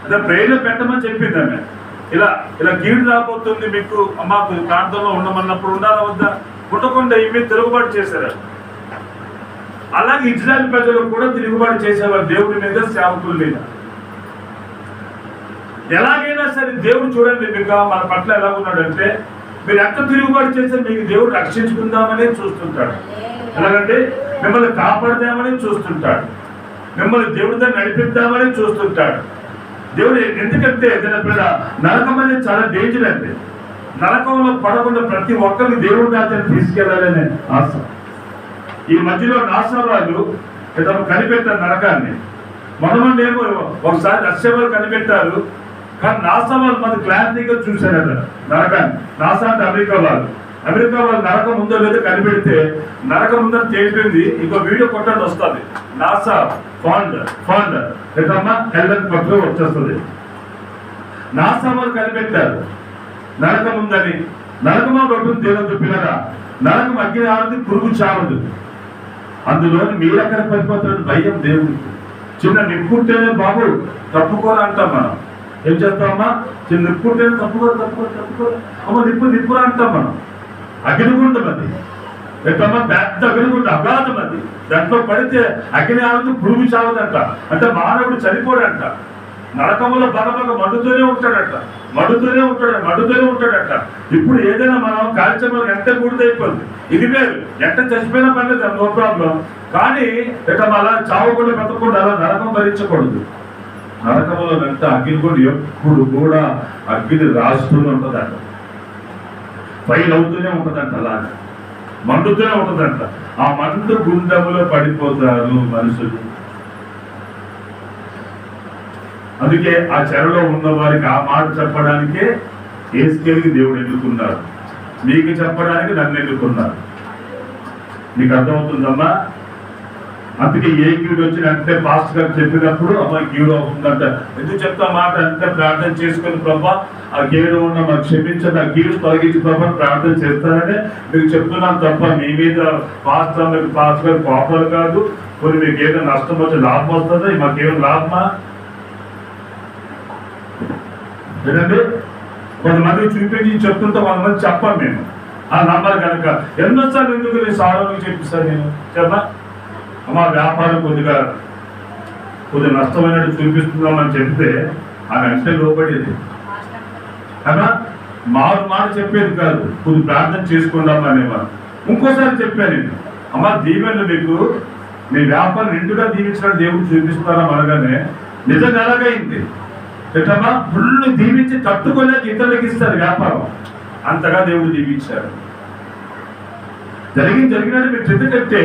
అదే ప్రేయర్లో పెట్టమని చెప్పింది ఆమె. ఇలా కీడు రాబోతుంది మీకు అమ్మా ప్రార్థనలో ఉండమన్నప్పుడు ఉండాలా వద్దా? ఉండకుండా ఇవి తిరుగుబాటు చేశారు. అలాగే ఇజ్రాయెల్ ప్రజలు కూడా తిరుగుబాటు చేసేవారు దేవుడి మీద, సేవకుల మీద. ఎలాగైనా సరే దేవుడు చూడండి మీకు మన పట్ల ఎలా ఉన్నాడంటే, మీరు ఎంత తిరుగుబాటు చేస్తే మీకు దేవుడు రక్షించుకుందామని చూస్తుంటాడు. ఎలాగంటే మిమ్మల్ని కాపాడదామని చూస్తుంటాడు, మిమ్మల్ని దేవుడి దగ్గర నడిపిద్దామని చూస్తుంటాడు దేవుడు. ఎందుకంటే నరకం అనేది చాలా డేంజర్ అండి. నరకంలో పడకుండా ప్రతి ఒక్కరిని దేవుడి దాన్ని తీసుకెళ్లాలనే ఆశ. ఈ మధ్యలో నాసావాళ్ళు కనిపెట్టారు నరకాన్ని. మనమేమో ఒకసారి రష్యా కనిపెట్టారు, కానీ నాసా వాళ్ళు మనకు క్లారిటీగా చూశారట నరకాన్ని. నాసా అంటే అమెరికా వాళ్ళు. అమెరికా వాళ్ళు నరకం ఉందో లేదో కనిపెడితే నరకం ఉందని తేలిపోయింది. ఇంకో వీడియో కొట్టండి వస్తుంది, నాసా ఫాండ్ ఎట్లమ్మా హెల్త్ పట్ల వచ్చేస్తుంది. నాసా వాళ్ళు కనిపెట్టారు నరకం ఉందని. నరకమా ఉంటుంది దేవుని చెప్పినారా, నరకం అగ్ని ఆడదు, పురుగు చావదు. అందులో మీరెక్కడ పడిపోతాడు భయం దేవుడికి. చిన్న నిప్పుంటేనే బాబు తప్పుకోరా అంటాం మనం. ఏం చేస్తామమ్మా, చిన్న నిప్పుంటేనే తప్పుకోరు అమ్మ నిప్పురా అంటాం మనం. అగ్నిగుండం అది ఎట్లమ్మా, పెద్ద అగ్నిగుండం, అగాధం అది. దాంట్లో పడితే అగ్ని ఆడదు, పురుగు చావదంట. అంటే మానవుడు చనిపోడంట. నరకములో బలబగ మండుతూనే ఉంటాడట. ఇప్పుడు ఏదైనా మనం కాల్చమని ఎంత బూడిదైపోయింది, ఇది వేరు. ఎంత చచ్చిపోయినా పర్లేదు, నో ప్రాబ్లం. కానీ ఇక అలా చావకుండా బతకకుండా అలా నరకం భరించకూడదు. నరకములో ఎంత అగ్ని కూడా ఎప్పుడు కూడా అగ్ని రాస్తూనే ఉంటుందంట, ఫైల్ అవుతూనే ఉంటుందంట, అలాగే మండుతూనే ఉంటుందంట. ఆ మండు గుండములో పడిపోతారు మనుషులు. అందుకే ఆ చెరలో ఉన్న వారికి ఆ మాట చెప్పడానికే యేసుకేలుకి దేవుడు ఎన్నుకున్నారు, మీకు చెప్పడానికి నన్ను ఎన్నుకున్నారు. మీకు అర్థమవుతుందమ్మా? అందుకే ఏ కీడు వచ్చిన అంటే పాస్టర్ గారు చెప్పినప్పుడు అమ్మ కీడు అవుతుందంట. ఎందుకు చెప్తా మాట అంటే ప్రార్థన చేసుకుని ప్రభా ఆ కీడు ఉన్న మాకు క్షమించండి, ఆ కీడు తొలగించి ప్రభా ప్రార్థన చేస్తారని మీకు చెప్తున్నాను తప్ప మీ మీద పాస్టర్ గారు కోపాలు కాదు. కొన్ని మీకు ఏదో నష్టం వచ్చి లాభం వస్తుందా, మాకేమో లాభమా? ఏంటంటే కొంతమంది చూపించి చెప్తుంటే కొంతమంది చెప్పాను నేను ఆ నంబర్ కనుక. ఎన్నోసార్లు ఎందుకు నేను సారానికి చెప్పిస్తాను నేను చెప్పా అమ్మా వ్యాపారం కొద్దిగా నష్టమైనట్టు చూపిస్తున్నామని చెప్తే ఆమె అంటే లోపడేది అమ్మా. మాట చెప్పేది కాదు, కొద్ది ప్రార్థన చేసుకుందాం అనేవారు. ఇంకోసారి చెప్పాను నేను, అమ్మా దీవెనలు మీకు మీ వ్యాపారం నిండుగా దీవించినట్టు దేవుడు చూపిస్తారా అనగానే నిజంగా అలాగైంది. ఎట్లమ్మా ఫుల్ దీవించి తట్టుకోలేక ఇతరులకు ఇస్తారు వ్యాపారం, అంతగా దేవుడు దీవించాడు. జరిగినట్టు మీరు ఎందుకంటే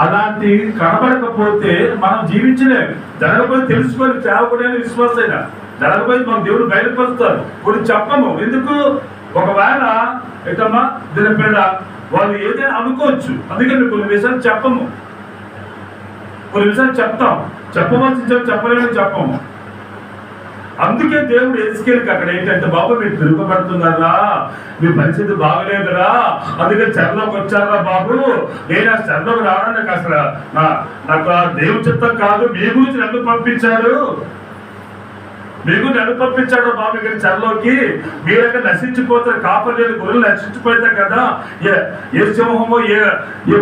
అలాంటి కనబడకపోతే మనం జీవించలేము. జరగబోయి తెలుసుకొని సేవకుడైన విశ్వాసైనా జరగబోయి మనం దేవుడు బయలుపరుస్తారు. కొన్ని చెప్పము ఎందుకు, ఒకవేళ ఎట్లమ్మా దీని పేడ వాళ్ళు ఏదైనా అనుకోవచ్చు. అందుకని కొన్ని విషయాలు చెప్పము, కొన్ని విషయాలు చెప్తాం, చెప్పవలసి చెప్పలేమని చెప్పము. అందుకే దేవుడు యేసుకేలుకి అక్కడ ఏంటంటే బాబు మీరు తిరుగుబడుతున్నారా, మీ పరిస్థితి బాగలేదురా, అందుకే చెరలోకి వచ్చారా బాబు, నేను ఆ చెరలోకి రావడానికి అసలు నాకు ఆ దేవుడి చిత్తం కాదు, మీ గురించి నన్ను పంపించాడు బాబు ఇక్కడ చెరలోకి. మీరక్కడ నశించిపోతారు, కాపలేని గొర్రెలు నశించిపోతారు కదా, ఏ సింహమో ఏ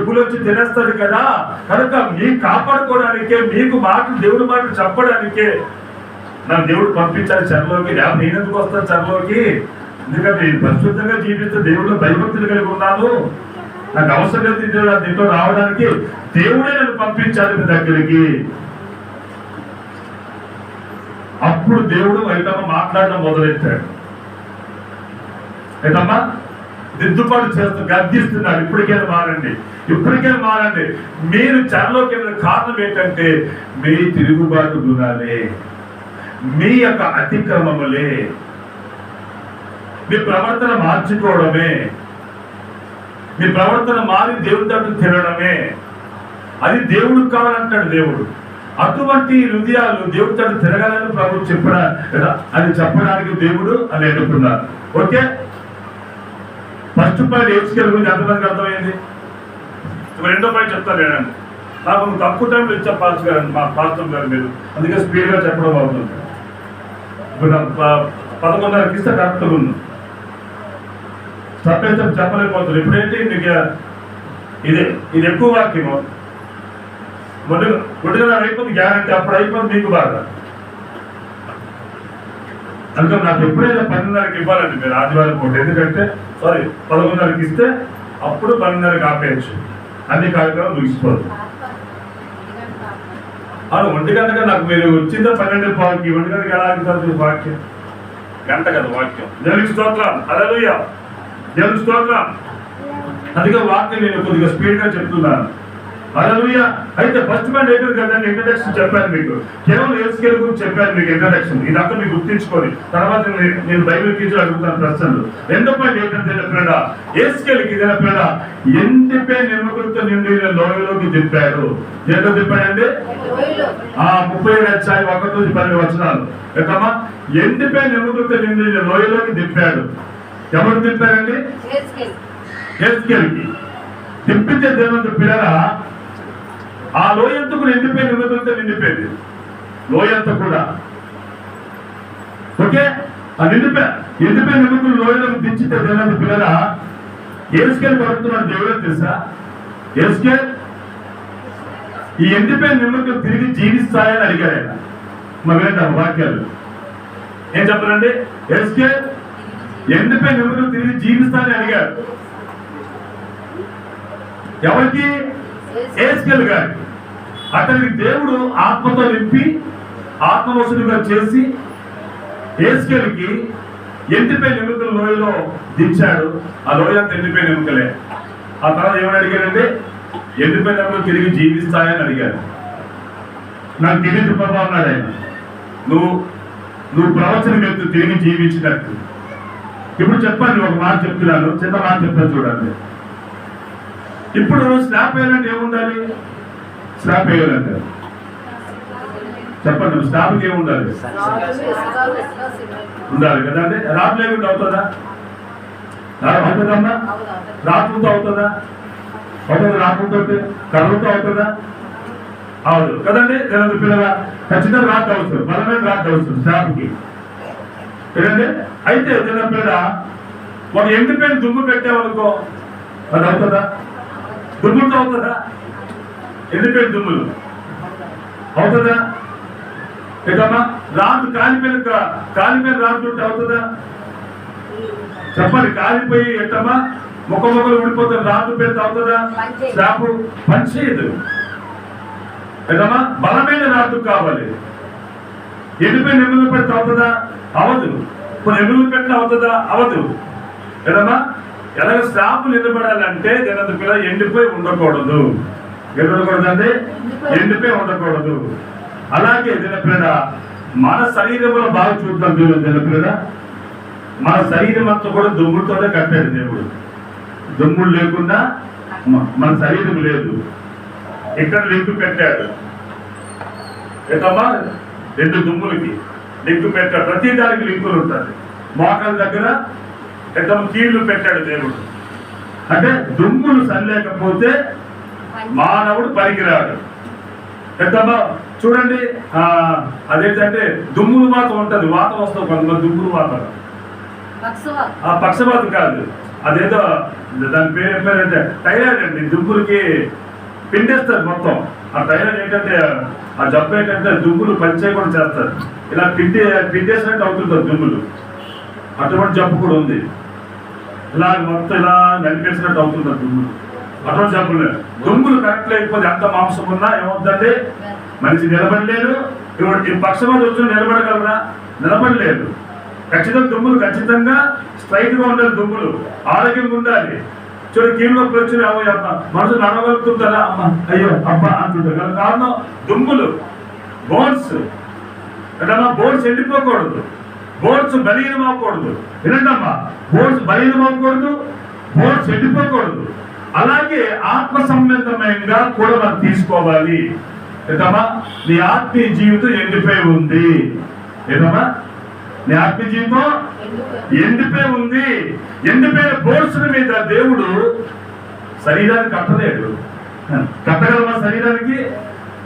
పులి వచ్చి తినేస్తారు కదా, కనుక మీ కాపాడుకోవడానికే మీకు మాటలు దేవుడి మాటలు చెప్పడానికే నన్ను దేవుడు పంపించాలి చెరలోకి. లేకపోతే నేను ఎందుకు వస్తాను చెరలోకి? ఎందుకంటే నేను పరిశుద్ధంగా జీవిస్తే దేవుడు భయభక్తులు కలిగి ఉన్నాను, నాకు అవసరం లేదు దీంట్లో రావడానికి. దేవుడే నన్ను పంపించాలి మీ దగ్గరికి. అప్పుడు దేవుడు ఏదమ్మా మాట్లాడడం మొదలెట్టాడు. ఏదమ్మా దిద్దుబాటు చేస్తూ గర్దిస్తున్నాడు, ఇప్పటికైనా మారండి. మీరు చెరలోకి వెళ్ళిన కారణం ఏంటంటే మీ తిరుగుబాటు గుణాలే, మీ యొక్క అతిక్రమములే, మీ ప్రవర్తన మార్చుకోవడమే, మీ ప్రవర్తన మారి దేవుడి తట్టు తిరగడమే, అది దేవుడికి కావాలంటాడు దేవుడు. అటువంటి హృదయాలు దేవుడి తట్టు తిరగాలని ప్రభు అది చెప్పడానికి దేవుడు అని ఎన్నుకున్నారు. ఓకే, ఫస్ట్ పాయింట్ యేసుకేలు గురించి ఎంతమందికి అర్థమైంది? రెండో పాయింట్ చెప్తాను నేనండి. నాకు తక్కువ టైంలో ఇచ్చా పాస్టర్ గారు, మా పాస్టర్ గారు మీరు, అందుకే స్పీడ్గా చెప్పడం అవుతుంది. ఇప్పుడు 11:30కి ఇస్తే కరెక్ట్గా ఉంది, తప్పైతే చెప్పలేకపోతుంది. ఇప్పుడేంటి మీకు ఇది ఎక్కువ వాక్యము, ఒడిగా అయిపోతుంది గ్యారంటీ, అప్పుడు అయిపోతుంది మీకు బాగా. అందుకని నాకు ఎప్పుడైనా 12:30కి ఇవ్వాలండి మీరు ఆదివారం పూట. ఎందుకంటే 11:30కి ఇస్తే అప్పుడు 12:30కి ఆపేయచ్చు, అన్ని కార్యక్రమాలు ముగిసిపోతుంది. అవును, 1 గంటగా నాకు మీరు వచ్చిందో 12:15కి, 1 గంటకి ఎలా ఆగుతుంది వాక్యం? గంట కదా వాక్యం. దేవునికి స్తోత్రం, హల్లెలూయా, దేవునికి స్తోత్రం. అందుకే వాక్యం నేను కొద్దిగా స్పీడ్గా చెప్తున్నాను. హల్లెలూయా. అయితే ఫస్ట్ పాయింట్ ఏంటంటే కదండి, ఇంట్రడక్షన్ చెప్పాను మీకు, కేవలం యేసుకేలు గురించి చెప్పాను మీకు ఇంట్రడక్షన్. ఇదంతా మీకు గుర్తించుకోండి, తర్వాత నేను బైబిల్ టీచర్ అడుగుతాను ప్రశ్నలు. రెండో పాయింట్ ఏంటంటే పిల్లడా, యేసుకేలుకి పిల్లడా ఎండిపోయి ఎముకలతో నిండిన లోయలోకి దింపాడు. ఏంటో దింపాడండి? 37:1-12 ఎక్కమ్మా, ఎండిపోయి ఎముకలతో నిండిన లోయలోకి దింపాడు. ఎవరు దింపారండి? యేసుకేలుకి దింపితే దేవుడు పిల్లరా, ఆ లోయంతా కూడా ఎండిపోయిన ఎముకలతో నిండిపోయింది. లోయంతా కూడా ఓకే, ఆ ఎండిపోయిన ఎముకలు లోయలోకి దించితే దేవుడు పిల్లరా, యేసుకేలు పడుతున్నాడు. దేవుడు తెలుసా, యేసుకేలు ఈ ఎండిపోయిన ఎముకలు తిరిగి జీవిస్తాయని అడిగారు ఆయన. వినండి వాక్యాలు ఏం చెప్పారండి? యేసుకేలు ఎండిపోయిన ఎముకలు తిరిగి జీవిస్తాయని అడిగారు. ఎవరికి? యేసుకేలు గారికి. అతనికి దేవుడు ఆత్మతో నింపి ఆత్మవశుడిగా చేసి యేసుకేలుకి ఎండిపోయిన ఎముకల లోయలో దించాడు. ఆ లోయ అంతా ఎండిపోయిన ఎముకలే. ఆ తర్వాత ఏమని అడిగారంటే, ఎండిపోయిన ఎముకలు తిరిగి జీవిస్తాయని అడిగారు. నాకు తెలియదు ప్రభావం అన్నాడు ఆయన. నువ్వు ప్రవచనం ఎత్తు తిరిగి జీవించినట్టు. ఇప్పుడు చెప్పండి, ఒక మాట చెప్తున్నాను, చిన్న మాట చెప్తాను చూడండి. ఇప్పుడు స్లాబ్ వేయాలంటే ఏముండాలి? స్లాబ్ వేయాలంటే చెప్పండి, స్లాబ్కి ఏముండాలి? ఉండాలి కదా అండి. రాత్రి లేకుండా అవుతుందా? అవుతుందమ్మా? రాత్రితో అవుతుందా? అవుతుంది. రాత్రితో కర్రతో అవుతుందా? అవును కదండి. జనందు పిల్లల ఖచ్చితంగా రాత్రి అవుతుంది, బలమైన రాత్రి అవుతుంది స్లాబ్కి కదండి. అయితే జన పిల్లల ఒక ఎండిపోయిన దుమ్ము పెట్టామనుకో, అది అవుతుందా? దుమ్ములతో అవుతుందా? ఎండిపోయిన దుమ్ములు అవుతుందా? ఏదమ్మా రాజు కాలిపోయిన రాజు ఉంటే అవుతుందా? చెప్పండి. కాలిపోయి ఎట్టమ్మా మొక్కలు ఊడిపోతే రాజు పెడితే అవుతుందా? స్లాబ్ పనిచేయదు. ఏదమ్మా బలమైన రాజు కావాలి. ఎండిపోయిన ఎముకలు పెడితే అవుతుందా? అవదు. ఇప్పుడు ఎముకలు పెట్టిన అవుతుందా? అవదు. ఏదమ్మా ఎలాగ స్లాబ్ నిలబడాలంటే దీని పిల్ల ఎండిపోయి ఉండకూడదు. ఉండకూడదండి, ఎండిపోయి ఉండకూడదు. అలాగే దీని పిల్ల మన శరీరంలో బాగా చూద్దాం. దీని పిల్ల మన శరీరం అంతా కూడా దుమ్ములతోనే కట్టాడు దేవుడు. దుమ్ములు లేకుండా మన శరీరం లేదు. ఇక్కడ లింకు పెట్టాడు. ఏదమ్మా 2 దుమ్ములకి లింకు పెట్టాడు. ప్రతి దానికి లింకులు ఉంటుంది. మోకాల దగ్గర కీళ్లు పెట్టాడు దేవుడు. అంటే దుమ్ములు సరిలేకపోతే మానవుడు పనికిరాడు. పెద్దమ్మా చూడండి, అదేంటంటే దుమ్ములు వాతం ఉంటుంది, వాతం వస్తుంది కొంతమంది. దుమ్ములు వాతం పక్షవాతం కాదు, అదేదో దాని పేరు ఏంటంటే థైరాయిడ్ అండి. దుమ్ములకి పిండేస్తారు మొత్తం. ఆ థైరాయిడ్ ఏంటంటే ఆ జబ్బు ఏంటంటే దుమ్ములు పనిచేయకుండా చేస్తారు. ఇలా పిండేసినట్టు అవుతుంది దుమ్ములు. అటువంటి జబ్బు కూడా ఉంది. ఇలా మొత్తం ఇలా నలిపేసినట్టు అవుతుంది దుమ్ములు. అటువంటి జబ్బులు. దుమ్ములు కరెక్ట్ లేకపోతే ఎంత మాంసం ఉన్నా ఏమవుతుందంటే మనిషి నిలబడలేడు. ఇప్పుడు ఈ పక్షవాతం వచ్చి నిలబడగలరా? నిలబడలేదు. ఖచ్చితంగా దుమ్ములు ఖచ్చితంగా స్ట్రైట్ గా ఉండాలి. దుమ్ములు ఆరోగ్యంగా ఉండాలి. చూడు, కీళ్ళు నొప్పి వచ్చిన మనసు నడవగలుగుతుంటారా? అమ్మ అయ్యో అబ్బా అంటుంటారు. కారణం దుమ్ములు. బోన్స్ ఎక్కడన్నా బోన్స్ ఎండిపోకూడదు, బోన్స్ బలీనం అవ్వకూడదు. వినండమ్మా, బోన్స్ బలీనం అవ్వకూడదు, బోన్స్ ఎండిపోకూడదు. అలాగే ఆత్మ సంబంధంగా కూడా మనం తీసుకోవాలి. ఏదమ్మా నీ ఆత్మీయ జీవితం ఎండిపోయి ఉంది. ఏదమ్మా నీ ఆత్మీయ జీవితం ఎండిపోయి ఉంది. ఎండిపోయిన బోన్స్ మీద దేవుడు శరీరాన్ని కట్టలేడు. కట్టగలమా శరీరానికి?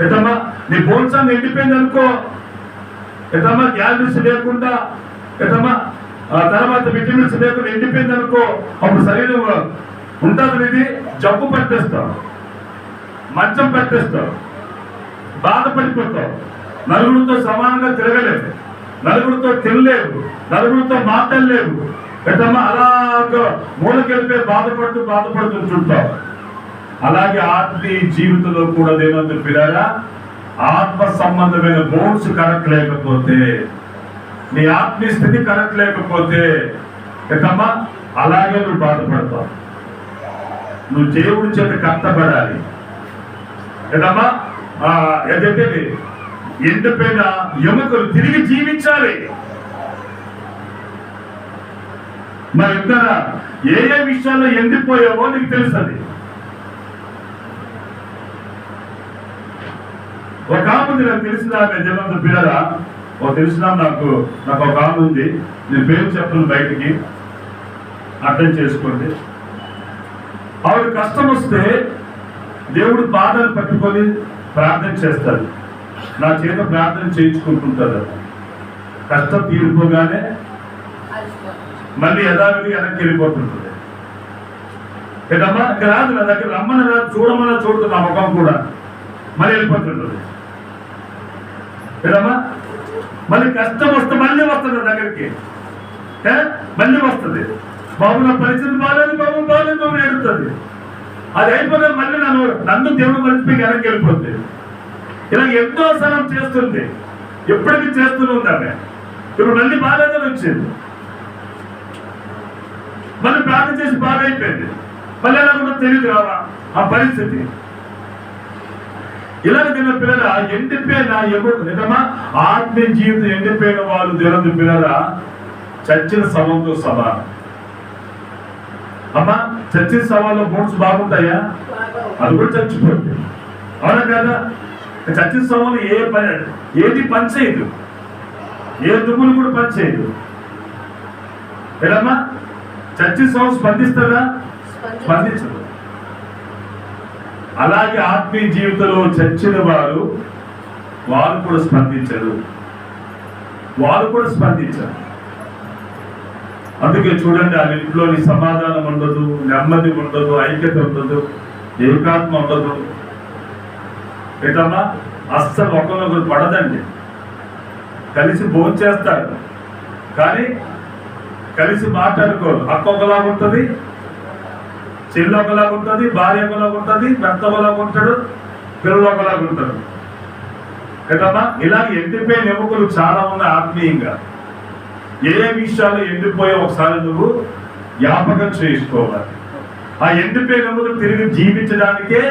ఏదమ్మా నీ బోన్స్ అన్ని ఎండిపోయింది అనుకో, ఏదమ్మా క్యాలరీస్ లేకుండా, ఏదమ్మా తర్వాత విటమిన్స్ లేకుండా ఎండిపోయింది అనుకో, అప్పుడు శరీరం ఉంటుంది. ఇది జబ్బు పట్టేస్తావు, మంచం పట్టేస్తావు, బాధపడిపోతావు. నలుగురితో సమానంగా తిరగలేవు, నలుగురితో తినలేవు, నలుగురితో మాట్లాడలేవు. ఏదమ్మా అలాగ మూలకెళ్ళిపోయి బాధపడుతూ చూస్తావు. అలాగే ఆత్మీయ జీవితంలో కూడా దేనందు పిల్లరా, ఆత్మ సంబంధమైన బోన్స్ కరెక్ట్ లేకపోతే, నీ ఆత్మీయ స్థితి కరెక్ట్ లేకపోతే ఏదమ్మా అలాగే నువ్వు బాధపడతావు. నువ్వు దేవుడి చేత కట్టబడాలి. ఏదమ్మా ఏదైతే ఎండిపోయిన ఎముకలు తిరిగి జీవించాలి. మరి ఇద్దర ఏ విషయాల్లో ఎండిపోయావో నీకు తెలుస్తుంది. ఒక ఆమె నాకు తెలిసిన జనంత పిల్లరా తెలిసిన నాకు ఒక ఆమె ఉంది. నేను పేరు చెప్పను బయటికి, అర్థం చేసుకోండి. ఆవిడ కష్టం వస్తే దేవుడు బాధలు పట్టుకొని ప్రార్థన చేస్తారు. నా చేత ప్రార్థన చేయించుకుంటుంటారు. కష్టం తీరిపోగానే మళ్ళీ యథావిధి వెనక్కి వెళ్ళిపోతుంటుంది. ఏదమ్మా రాదు, నా దగ్గర రమ్మని రాదు, చూడమన్నా చూడుతుంది నా ముఖం కూడా, మళ్ళీ వెళ్ళిపోతుంటుంది. ఏదమ్మా మళ్ళీ కష్టం వస్తే మళ్ళీ వస్తుంది నా దగ్గరికి, మళ్ళీ వస్తుంది. బాబు నా పరిస్థితి బాగాలేదు, బాబు ఏడుతుంది. అది అయిపోతే మళ్ళీ నన్ను దేవుడు మర్చిపోయి వెనక్కి వెళ్ళిపోతుంది. ఇలా ఎంతో సలం చేస్తుంది, ఎప్పటికీ చేస్తూనే ఉంది ఆమె. ఇప్పుడు మళ్ళీ బాగాలేదని వచ్చింది, మళ్ళీ ప్రార్థన చేసి బాగా అయిపోయింది. మళ్ళీ ఎలా కూడా తెలియదు రావా ఆ పరిస్థితి. ఇలాగ తిన్న పిల్లల ఎండిపోయిన నిజమా ఆత్మీయ జీవితం ఎండిపోయిన వాళ్ళు దేవుని పిల్లల చచ్చిన శవంతో సమానం. అమ్మా చచ్చిన శవాల్లో బోన్స్ బాగుంటాయా? అది కూడా చచ్చిపోతుంది, అవునా కదా? చచ్చిన శవంలో ఏది పని చేయదు, ఏ దుమ్ములు కూడా పని చేయదు. ఏదమ్మా చచ్చిన శవం స్పందిస్తుందా? స్పందించదు. అలాగే ఆత్మీయ జీవితంలో చచ్చిన వారు కూడా స్పందించరు, అందుకే చూడండి, ఆ ఇంట్లోని సమాధానం ఉండదు, నెమ్మది ఉండదు, ఐక్యత ఉండదు, ఏకాత్మ ఉండదు. ఏంటమ్మా అస్సలు ఒకరినొకరు పడదండి. కలిసి భోంచేస్తారు కానీ కలిసి మాట్లాడుకోరు. అక్క ఒకలాగా ఉంటుంది, చెల్లి ఒకలాగా ఉంటుంది, భార్య ఒకలాగా ఉంటుంది, భర్త ఒకలాగా ఉంటాడు, పిల్లలు ఒకలాగా ఉంటాడు. కదమ్మా ఇలాగ ఎండిపోయిన ఎముకలు చాలా ఉన్నాయి ఆత్మీయంగా. ఏ విషయాలు ఎండిపోయే ఒకసారి నువ్వు జ్ఞాపకం చేసుకోవాలి. ఆ ఎండిపోయిన ఎముకలు తిరిగి జీవించడానికే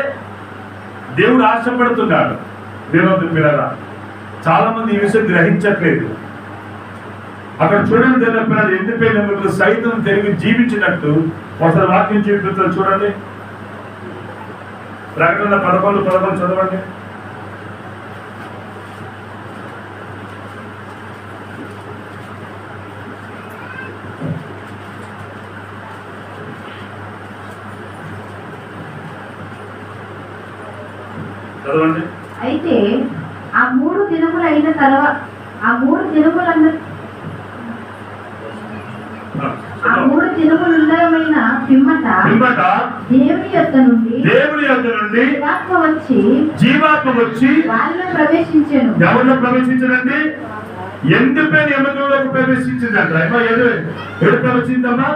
దేవుడు ఆశపడుతున్నాడు. దేవుడు పిల్లరా చాలా మంది ఈ విషయం గ్రహించట్లేదు. అక్కడ చూడండి, దేవుని పిల్లలు ఎండిపోయిన ఎముకలు సైతం తిరిగి జీవించినట్టు ఒకసారి వాక్యం చూపిస్తారు. చూడండి, ప్రకటన 11:11 చదవండి. చదవండి. అయితే ఆ 3 దినములు అయిన తర్వాత ఆ 3 దినములుమైన పిమ్మట దేవుని యొద్ద నుండి జీవాత్మ వచ్చి వారిలో ప్రవేశించెను. ఎవరిలో ప్రవేశించడండి? ఎండిపోయిన ఎముకల్లోకి ప్రవేశించిందంట. ఎడు ప్రవేశిందమ్మా?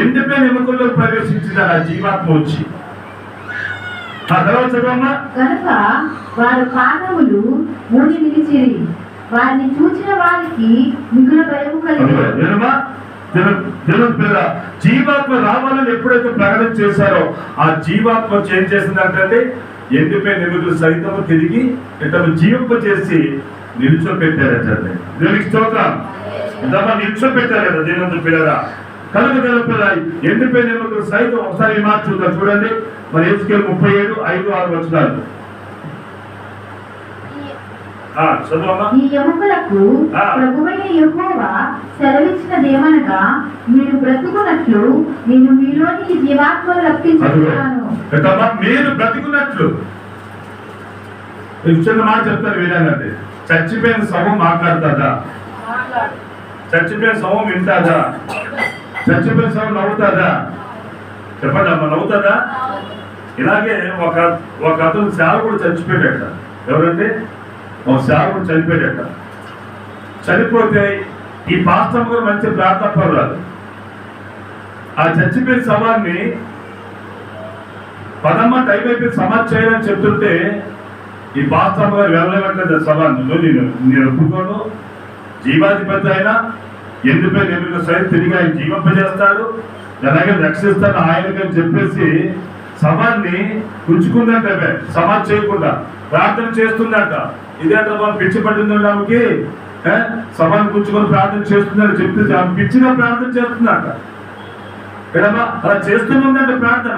ఎండిపోయిన ఎముకల్లోకి ప్రవేశించింది ఆ జీవాత్మ వచ్చి. ఆ తర్వాత చదవమ్మా. కనుక వారు పాదములు ఊడి నిలిచిరి, వారిని చూచిన వారికి మిగుల భయము కలిగింది. జీవాత్మ రావాలని ఎప్పుడైతే ప్రకటన చేశారో ఆ జీవాత్మ ఏం చేసిందంటే ఎండిపోయిన ఎముకలు సైతం తిరిగి జీవింప చేసి నిల్చోపెట్టారట. దేవునికి స్తోత్రం. నిల్చోపెట్టారు కదా దేవుని పిల్లరా. కనుక ఎండిపోయిన ఎముకలు సైతం ఒకసారి మార్చుకుంటారు. చూడండి, మరి ఎహెజ్కేలు 37:5-6 వచనాలు. ఈ ఎముకలకు ప్రభువైన యెహోవా సెలవిచ్చినదేమనగా, మీరు బ్రతుకున్నట్లు నేను మీలోని జీవాత్మను రప్పించుకున్నాను. మీరు బ్రతుకున్నట్లు చిన్న మాట చెప్తారు వినాలంటే, చచ్చిపోయిన శవం మాట్లాడుతుందా? చచ్చిపోయిన శవం వింటాదా? చచ్చిపోయిన శవం నవ్వుతుందా? చెప్పండి అమ్మ, నవ్వుతుందా? ఇలాగే ఒక అతను సేవకుడు చచ్చిపోయాడట. ఎవరంటే ఒక సేవకుడు చనిపోయాడట. చనిపోతే ఈ పాస్టర్ గారు మంచి ప్రార్థన రాదు. ఆ చచ్చిపోయిన శవాన్ని పదమ్మ టైం అయిపోయి సమాధి చేయాలని చెప్తుంటే ఈ పాస్టర్ గారు వెళ్ళలేమంటే శవాన్ని నేను ఒప్పుకోను, జీవాధిపతి అయినా ఎండిపోయిన ఎముకల సైతం తిరిగి ఆయన జీవింపజేస్తాడు, అలాగే రక్షిస్తాను ఆయనకని చెప్పేసి సమాన్ని ఉంచుకుందంట, సమాధి చేయకుండా ప్రార్థన చేస్తుందంట. ఇదేంట పిచ్చి పట్టిందండి ఆమెకి, సమాన్ని కూర్చుకొని ప్రార్థన చేస్తుందని చెప్తే ఆమె పిచ్చిగా ప్రార్థన చేస్తుందంట. ఎడమా అలా చేస్తుందంట ప్రార్థన.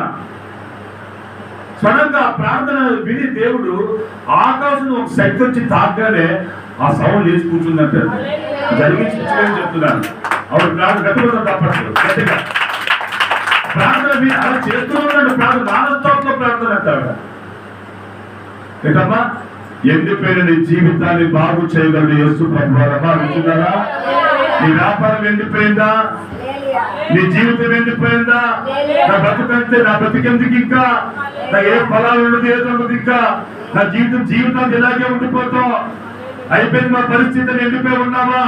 సడన్గా ప్రార్థన విని దేవుడు ఆకాశం ఒక శక్తి వచ్చి తాగ్గానే ఆ సౌండ్ లేచి కూర్చుందంటే జరిగించి చెప్తున్నాను. ఆవిడ ప్రార్థన గట్టిగా తప్పట్లేదు, గట్టిగా ప్రార్థన విని అలా చేస్తున్నాడు. ప్రార్థన నానస్తంతో ప్రార్థన అంటే ఆవిడ ఏంటమ్మా, ఎండిపోయిన నీ జీవితాన్ని బాగు చేయగలడు యేసు ప్రభువారమ్మా. వింటున్నారా? నీ వ్యాపారం ఎండిపోయిందా? నీ జీవితం ఎండిపోయిందా? నా బతుకంటే నా బతికెందుకు ఇంకా? నా ఏ ఫలాలు ఉండదు, ఏదో ఉండదు ఇంకా. నా జీవితాన్ని ఇలాగే ఉండిపోతాం. అయిపోయింది మా పరిస్థితిని. ఎండిపోయి ఉన్నావా?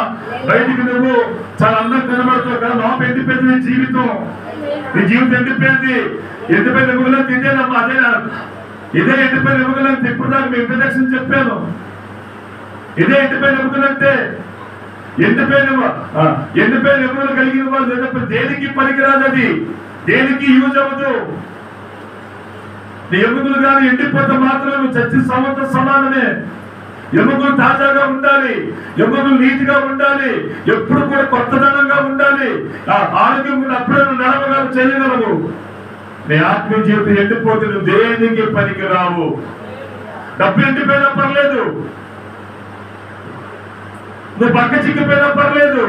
బయటికి నువ్వు చాలా అందం కనబడతావు కదా, లోపల ఎండిపోయింది నీ జీవితం. నీ జీవితం ఎండిపోయింది. ఎండిపోయిన ఎముకలంటే ఇదేనమ్మా, ఇదే ఎండిపోయిన ఎముకలంటే. ఇప్పుడు దాకా మీ ఇంట్రడక్షన్ చెప్పాను. ఇదే ఎండిపోయిన ఎముకలంటే. ఎండిపోయిన ఎముకలు కలిగిన వాళ్ళు దేనికి పనికిరాదు, అది దేనికి యూజ్ అవ్వదు. ఎముకలు కానీ ఎండిపోతే మాత్రం చచ్చి సంవత్సరం సమానమే. ఎముకలు తాజాగా ఉండాలి, ఎముకలు నీటిగా ఉండాలి, ఎప్పుడు కూడా కొత్తదనంగా ఉండాలి. ఆరోగ్యం కూడా అప్పుడే నడవగలవు, చేయగలవు. నీ ఆత్మీయ జీవితం ఎండిపోతే నువ్వు దేనికి పనికి రావు. డబ్బు ఎండిపోయినా పర్లేదు, నువ్వు పక్క చిక్కిపోయినా పర్లేదు,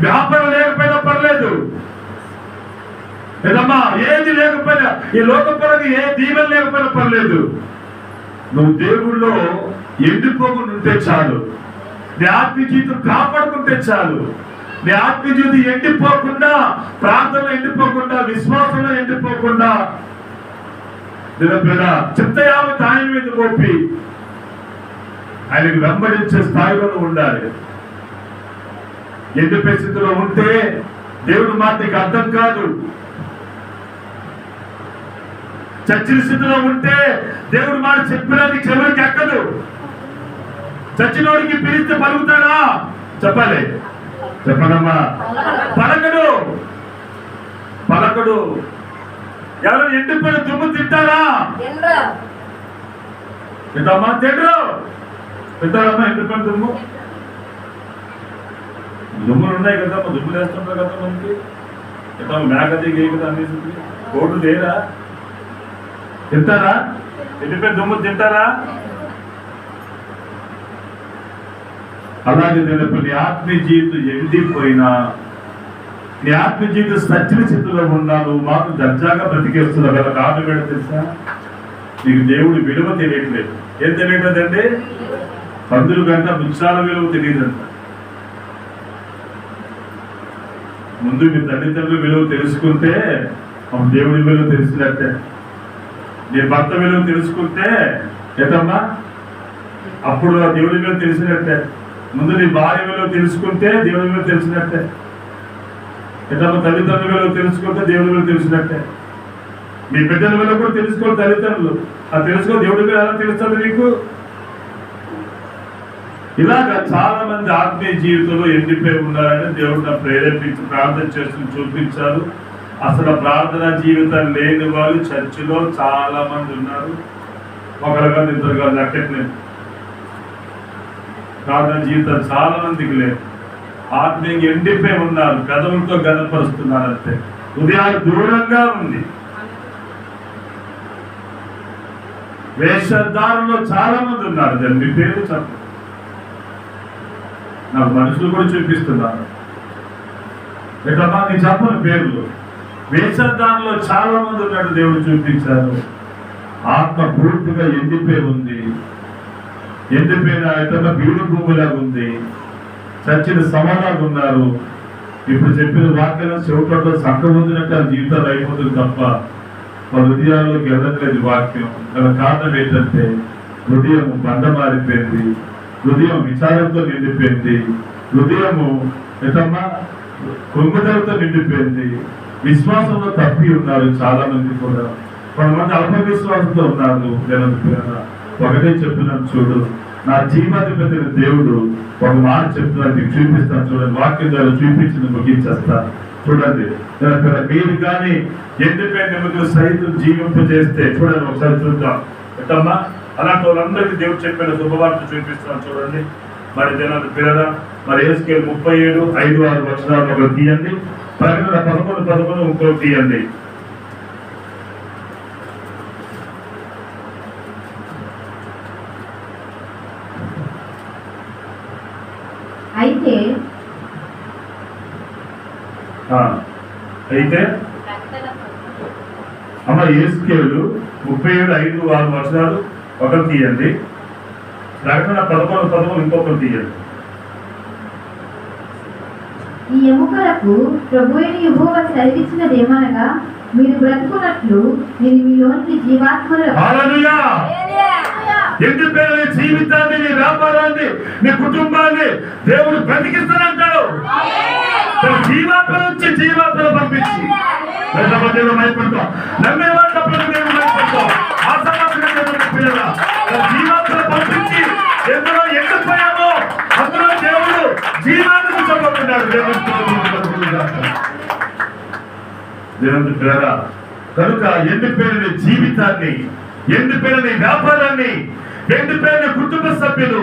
వ్యాపారం లేకపోయినా పర్లేదు, ఏదమ్మా ఏది లేకపోయినా, ఈ లోకపరంగా ఏ దీవెన లేకపోయినా పర్లేదు. నువ్వు దేవుళ్ళో ఎండిపోకుండా ఉంటే చాలు. నీ ఆత్మీయ జీవితం కాపాడుకుంటే చాలు. నీ ఆత్మీయ జీవితం ఎండిపోకుండా, ప్రార్థనలో ఎండిపోకుండా, విశ్వాసంలో ఎండిపోకుండా, చిత్తయావత్ ఆయన మీద మోపి ఆయనకు వెంబడించే స్థాయిలో ఉండాలి. ఎండిపోయే స్థితిలో ఉంటే దేవుడి మాట నీకు అర్థం కాదు. చచ్చిన స్థితిలో ఉంటే దేవుడు మాట చెప్పినా నీకు చెవులకి ఎక్కదు. చచ్చినోడికి పిలిస్తే పలుకుతాడా? చెప్పాలి, చెప్పనమ్మా. పలకడు. ఎవరు ఎండిపోయిన దుమ్ము తింటారా? తింటామా? తింటారమ్మా ఎండిపోయిన దుమ్ములు ఉన్నాయి కదమ్మా, దుమ్ములు వేస్తుంటారు కదా మనకి. మేకది గేకదా అనేసి కోటు లేరా? తింటారా? ఎండిపోయిన దుమ్ము తింటారా? అలాగే నీ ఆత్మీయ జీవితం ఎండిపోయినా, నీ ఆత్మీయ జీవితం సచ్చిన స్థితిలో ఉన్నాను, మాకు దర్జాగా బ్రతికేస్తున్నావు కదా. కారణం ఏంటో తెలుసా? నీకు దేవుడి విలువ తెలియట్లేదు. ఏం తెలియట్లేదండి? పందులు గంట వృక్షాల విలువ తెలియదంట. ముందు మీ తల్లిదండ్రుల విలువ తెలుసుకుంటే అప్పుడు దేవుడి విలువ తెలిసినట్టే. నీ భర్త విలువ తెలుసుకుంటే ఏటమ్మా అప్పుడు దేవుడి విలువ తెలిసినట్టే. ముందు నీ భార్య విలువ తెలుసుకుంటే దేవుడి విలువ తెలిసినట్టే. ఏటమ్మా తల్లిదండ్రుల విలువ తెలుసుకుంటే దేవుడి విలువ తెలిసినట్టే. మీ బిడ్డల విలువ కూడా తెలుసుకోవాలి తల్లిదండ్రులు. అది తెలుసుకో దేవుడి విలువ ఎలా తెలుస్తుంది నీకు? ఇలాగా చాలా మంది ఆత్మీయ జీవితంలో ఎండిపోయి ఉన్నారని దేవుడు ప్రేరేపించి ప్రార్థన చేస్తూ చూపించారు. అసలు ప్రార్థన జీవితం లేని వాళ్ళు చర్చిలో చాలా మంది ఉన్నారు. ఒకరుగా ఇద్దరుగా లెక్కట్లేదు. ప్రార్థన జీవితం చాలా మందికి లేదు. ఆత్మీయంగా ఎండిపోయి ఉన్నారు, పెదవులతో గనపరుస్తున్నారు అంతే. ఉదయాలు దూరంగా ఉంది. వేషధారులో చాలా మంది ఉన్నారు. దాని మీ పేరు చెప్పండి. నాకు మనుషులు కూడా చూపిస్తున్నారు. ఎట్లా నేను చెప్పను పేర్లు. వేషధారులో చాలా మంది ఉన్నట్టు దేవుడు చూపించారు. ఆత్మ పూర్తిగా ఎండిపోయి ఉంది. ఎండిపోయిన ఎట్లా బీడు భూమిలాగా ఉంది. చచ్చిన సమానాలు ఉన్నారు. ఇప్పుడు చెప్పిన వాక్యాలు చెవుట్లో సంఖ పొందినట్టు ఆ జీవితాలు అయిపోతుంది తప్ప వాళ్ళ హృదయాల్లోకి వెళ్ళట్లేదు వాక్యం. దాని కారణం ఏంటంటే హృదయం బండ మారిపోయింది, హృదయం విచారంతో నిండిపోయింది, హృదయము ఎటమ్మా కృంగుదలతో నిండిపోయింది. విశ్వాసంలో తప్పి ఉన్నారు చాలా మంది కూడా. కొంతమంది అల్ప విశ్వాసంతో ఉన్నారు. ఒకటే చెప్తున్నాను చూడు, నా జీవాధిపతి దేవుడు ఒక మాట చెప్తున్నాను, నీకు చూపిస్తాను చూడండి. వాక్యం ద్వారా చూపించి ముగించేస్తా. చూడండి, మీరు కానీ ఎండిపోయిన ఎముకలు సైతం జీవింపజేస్తే చూడండి, ఒకసారి చూద్దాం ఎట్టమ్మా. అలాంటి వాళ్ళందరికీ దేవుడు చెప్పిన శుభవార్త చూపిస్తున్నాను చూడండి. మరి జనాలు పిల్లల మరి యేసుకేలు 37:5-6 వచనాలు ఒకటి తీయండి. ప్రకటన 11:11 ఇంకొకటి తీయండి. అయితే అమ్మ యేసుకేలు 37:5-6 వచనాలు ఒకటి తీయండి. ప్రకటన 11:11 ఇంకొకటి తీయండి. ఈ ఎముకలకు ప్రభువైన యెహోవా సెలవిచ్చినదేమనగా, మీరు బ్రతుకున్నట్లు నేను మీలోనికి జీవాత్మలు. హల్లెలూయా! ఎండిపోయిన జీవితాన్ని, నీ వ్యాపారాన్ని, నీ కుటుంబాన్ని దేవుడు బ్రతికిస్తానంటాడు. జీవాత్మ నుంచి జీవాత్మను పంపించి భయపడతాం. నమ్మే వాళ్ళప్పుడు దేవుడు భయపడతాం. జీవాత్మను పంపించి ఎందులో ఎండిపోయామో అందులో దేవుడు జీవాన్ని కూర్చోబోతున్నాడు. దేవుడు పిల్లల కనుక ఎండిపోయిన జీవితాన్ని, ఎండిపోయిన వ్యాపారాన్ని, ఎండిపోయిన కుటుంబ సభ్యులు,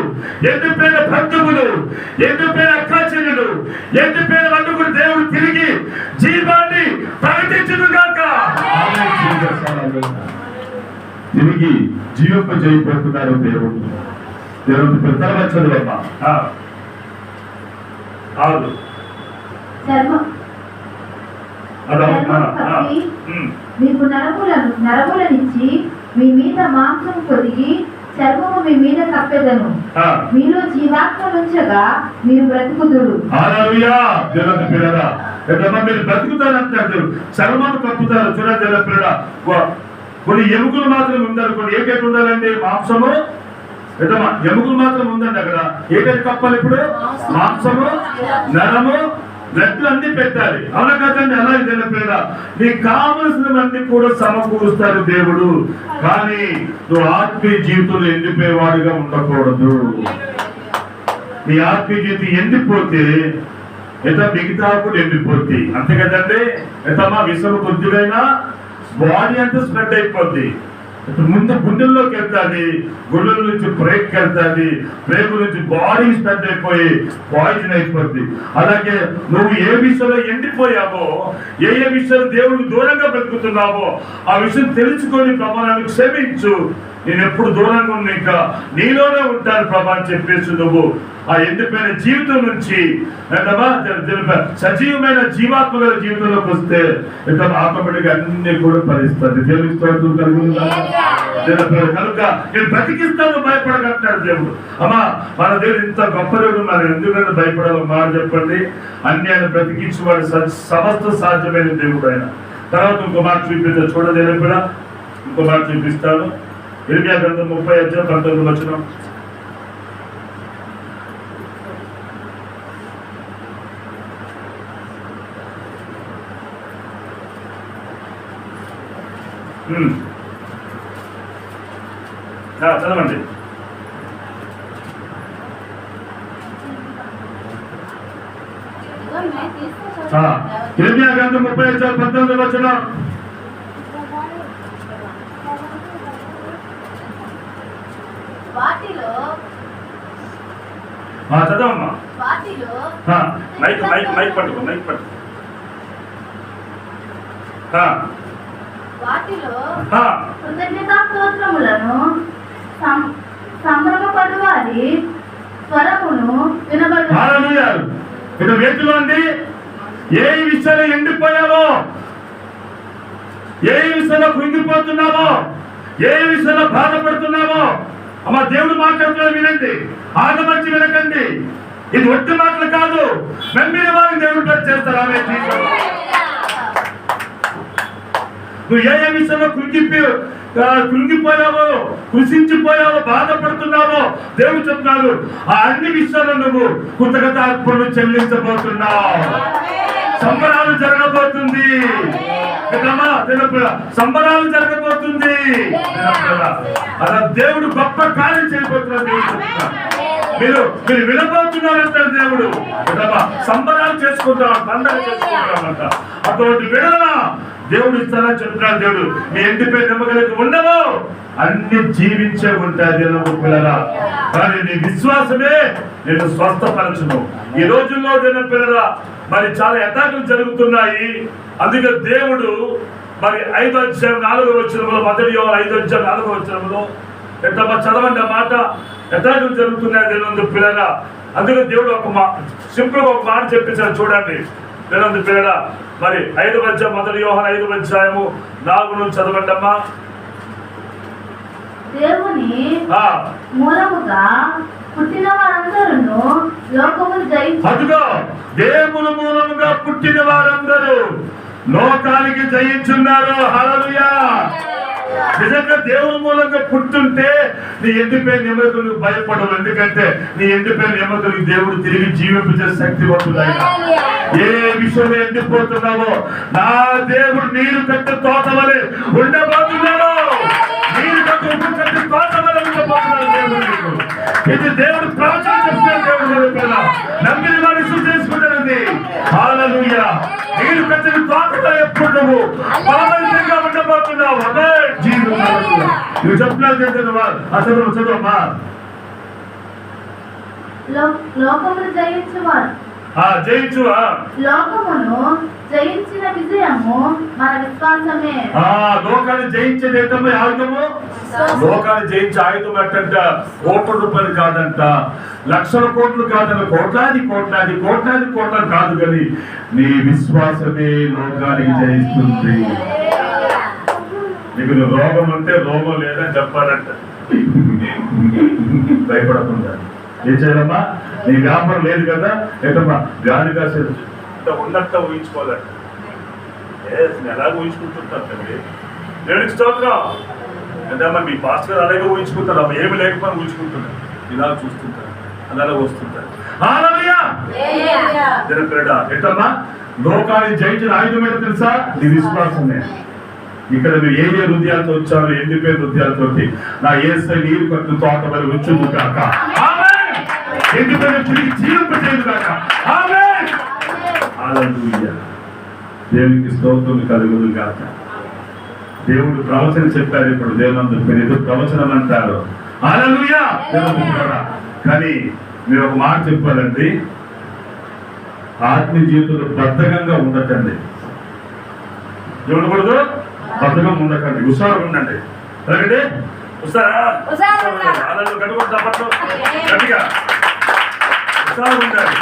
ఎండిపోయిన బంధువులు, ఎండిపోయిన అక్కాచెల్లెలు, ఎండిపోయిన వాళ్ళు కూడా దేవుడు తిరిగి జీవాన్ని ప్రకటించుగాక. తిరిగి జీవింప చేయబోతున్నారు దేవుడు. దేవుడు తర్వాత చదువమ్మా. అవును మీకు నరములనిచ్చి మీ మీద మాంసం పొదిగి చర్మము మీ మీద కప్పెదను. మీలో జీవాత్మ నుంచగా మీరు బ్రతుకుదురు. మీరు బ్రతుకుతారంటారు, చర్మము కప్పుతారు. చూడండి పిల్లల, కొన్ని ఎముకలు మాత్రం ఉండాలి. కొన్ని ఏకైతే ఉండాలండి మాంసము, ఎముకలు మాత్రం ఉందండి. అక్కడ ఏకైతే కప్పాలి. ఇప్పుడు మాంసము, నరము, బ్లడ్ అన్ని పెట్టాలి. అవునా కదండి? అలాగే పిల్లల, నీకు కావలసినవన్నీ కూడా సమకూరుస్తాడు దేవుడు. కానీ నువ్వు ఆత్మీయ జీవితంలో ఎండిపోయేవాడుగా ఉండకూడదు. నీ ఆత్మీయ జీవితం ఎండిపోతే మిగతా కూడా ఎండిపోద్ది. అంతే కదండి? విషం కొద్దిగైనా బాడీ అంతా స్ప్రెడ్ అయిపోద్ది. ముందు గుండెల్లోకి వెళ్తాది, గుండెల నుంచి బ్రేక్ వెళ్తాది, బ్రేక్ నుంచి బాడీ స్ప్రెడ్ అయిపోయి పాయిజన్ అయిపోద్ది. అలాగే నువ్వు ఏ విషయంలో ఎండిపోయావో, ఏ విషయాలు దేవుడికి దూరంగా బ్రతుకుతున్నావో ఆ విషయం తెలుసుకొని ప్రభావాన్ని క్షమించు. నేను ఎప్పుడు దూరంగా ఉన్నా ఇంకా నీలోనే ఉంటాను ప్రభా అని చెప్పేసి నువ్వు ఆ ఎండిపోయిన జీవితం నుంచి సజీవమైన జీవాత్మక జీవితంలోకి వస్తే ఆటోమేటిక్ అన్ని కూడా భరిస్తుంది. దేవుడు కనుక నేను బ్రతికిస్తాను, భయపడగలుగుతాడు దేవుడు. అమ్మా మన దేవుడు ఇంత గొప్ప దేవుడు, మనం ఎందుకంటే భయపడాలి మాట చెప్పండి. అన్ని ఆయన బ్రతికించి వాడు సమస్త సాధ్యమైన దేవుడు ఆయన. తర్వాత ఇంకో మాట చూపిస్తాను చూడలేదు కూడా, ఇంకో మాట చూపిస్తాను. ఇర్మియా గ్రంథం 30:19 చదవండి. ఇర్మియా గ్రంథం 30:19 చదవమ్మా. మైక్ మైక్ మైక్ పట్టుకో, మైక్ పట్టుకో. కృతజ్ఞతాస్తోత్రములను సంభ్రమపడు వారి స్వరమును వినబడు. ఇక్కడ వేటిలో అండి ఏ విషయాలు ఎండిపోయావో, ఏ విషయంలో కృంగిపోతున్నావో, ఏ విషయంలో బాధపడుతున్నావో అమ్మా దేవుడు మాట్లాడుతున్నా వినండి, ఆగమర్చి వినకండి. ఇది ఒట్టి మాటలు కాదు, నమ్మిన వారిని దేవుడు టచ్ చేస్తారు. ఆమె నువ్వు ఏ విషయంలో కృంగిపోయావో, కృషించిపోయావో, బాధపడుతున్నావో దేవుడు చెప్తున్నాడు. ఆ అన్ని విషయాలు నువ్వు కృతజ్ఞతార్పణలు చెల్లించబోతున్నావు. సంబరాలు జరగబోతుంది, సంబరాలు జరగబోతుంది. అలా దేవుడు గొప్ప కార్యం చేయబోతున్నాడు. మీరు మీరు విడబోతున్నారంటారు దేవుడు. సంబరాలు చేసుకుంటాం, పండుగ చేసుకుంటామంట. అటువంటి విడల దేవుడు ఇస్తానని చెప్తున్నాడు. దేవుడు మీ ఇంటిపై నమ్మకం ఉండవు, అన్ని జీవించే ఉంటాయి దేవుడు పిల్లరా. కానీ నీ విశ్వాసమే నేను స్వస్థపరచును. ఈ రోజుల్లో దేవుని పిల్లరా మరి చాలా అటాకులు జరుగుతున్నాయి. అందుకే దేవుడు మరి 5వ అధ్యాయం 4వ వచనంలో, మొదటి యోహాను 5వ అధ్యాయం 4వ వచనంలో ఎంతమ్మా చదవండి ఆ మాట. అటాకులు జరుగుతున్నాయి దేవుని పిల్లరా. అందుకే దేవుడు సింపుల్ గా ఒక మాట చెప్పించాడు చూడండి దేవుని పిల్లరా. మరి 5వ అధ్యాయం మొదటి యోహాను 5వ అధ్యాయము 4 నుంచి చదవండి అమ్మా. దేవుని మూలముగా పుట్టిన వారందరూ లోకమును జయించు. అదిగో దేవుని మూలముగా పుట్టిన వారందరూ లోకానికి జయించున్నారు. హల్లెలూయా. నిజంగా దేవుని మూలంగా పుట్టుంటే నీ ఎండిపోయిన ఎముకలు భయపడవు. ఎందుకంటే నీ ఎండిపోయిన ఎముకలు దేవుడు తిరిగి జీవింపజే శక్తివంతుడు. ఏ విషయంలో ఎండిపోతున్నావో నా దేవుడు నీరు కట్టే తోట వలె ఉండబోతున్నాడు. నీరు కట్టే ఉప్పు కట్టే తోట వలె ఉండబోతున్నాడు దేవుడు. ఇది దేవుడు ప్రవచనం చెప్తాడు. దేవుడు నమ్మిన వాడు చేసుకుంటానండి. హల్లెలూయా. నీరు కట్టిన తోటలో ఎప్పుడు నువ్వు బలవంతంగా ఉండబోతున్నావు. అదే నువ్వు చెప్తున్నావు చదువమ్మా. లోకమును జయించువారు జయించువా. లోకమును జయించిన విజయము మన విశ్వాసమే. లోకాన్ని జయించేది ఏంటమ్మా ఆయుధము? లోకాన్ని జయించే ఆయుధం ఏంటంట? కోట్ల రూపాయలు కాదంట, లక్షల కోట్లు కాదంట, కోట్లాది కోట్లాది కోట్లాది కోట్ల కాదు, కానీ నీ విశ్వాసమే లోకానికి జయిస్తుంది. నీకు రోగం అంటే రోగం లేదని చెప్పాలంట, భయపడకుండా ఏం చేయాలమ్మా? నీ వ్యాపారం లేదు కదా, ఏంటమ్మా గాలి కాసేది ఉన్నట్ట ఊహించుకోవాలంట. ఎలాగ ఊహించుకుంటుంటారు తల్లి. దేవుడికి స్తోత్రం. అంటే అమ్మా మీ పాస్టర్ అలాగే ఊహించుకుంటారు. అమ్మ ఏమి లేకపోయినా ఊహించుకుంటున్నారు, ఇలా చూస్తుంటారు, అలాగే వస్తుంటారు. ఎట్టమ్మా లోకాన్ని జయించిన ఆయుధం ఏంటో తెలుసా? నీ విశ్వాసమే. ఇక్కడ మీరు ఏ ఏ హృదయాలతో వచ్చారు? ఎండిపోయిన హృదయాలతో నా యేసయ్య నీరు కట్టు తోట వలె వచ్చును కాక, ఎండిపోయిన తిరిగి జీవింపజేయును కాక. ఆమేన్. హల్లెలూయా. దేవునికి స్తోత్రం కలుగును కాక. దేవుడు ప్రవచనం చెప్పారు. ఇప్పుడు దేవుని ఏదో ప్రవచనం అంటారు. హల్లెలూయా. కానీ మీరు ఒక మాట చెప్పాలండి, ఆత్మీయ జీవితంలో బద్ధకంగా ఉండకండి. ఉండకూడదు, బద్ధకం ఉండకండి, హుషారుగా ఉండండి. అలాగే హుషారా కట్టుకుంటా పట్టు గట్టిగా హుషారు ఉండాలి.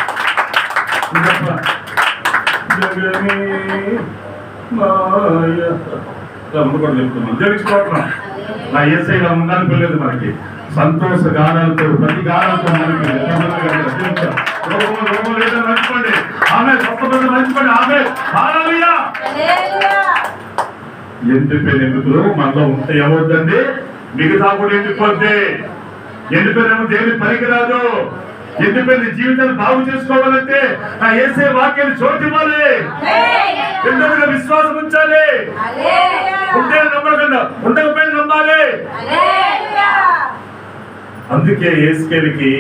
చెప్తున్నాం నా యేసయ్య ఉండాలని పిల్లలేదు. మనకి సంతోష గానాలతో ప్రతి గానాలతో మంచుకోండి. ఆమె స్వస్థపడి మంచుకోండి. ఆమె హల్లెలూయా. ఎండిపోయిన ఎముకలు మనలో ఉంటే ఏమవుతుందండి? మిగతా కూడా ఎండిపోద్ది. ఎండిపోయిన దేని పనికిరాదు. ఎండిపోయిన జీవితాన్ని బాగు చేసుకోవాలంటే నా యేసయ్య వాక్యాన్ని చోటివ్వాలి. రెండవదిగా విశ్వాసం ఉంచాలి. ఉంటే నమ్మకండి, ఉండకపోయినా నమ్మాలి. అందుకే యేసుకేలికి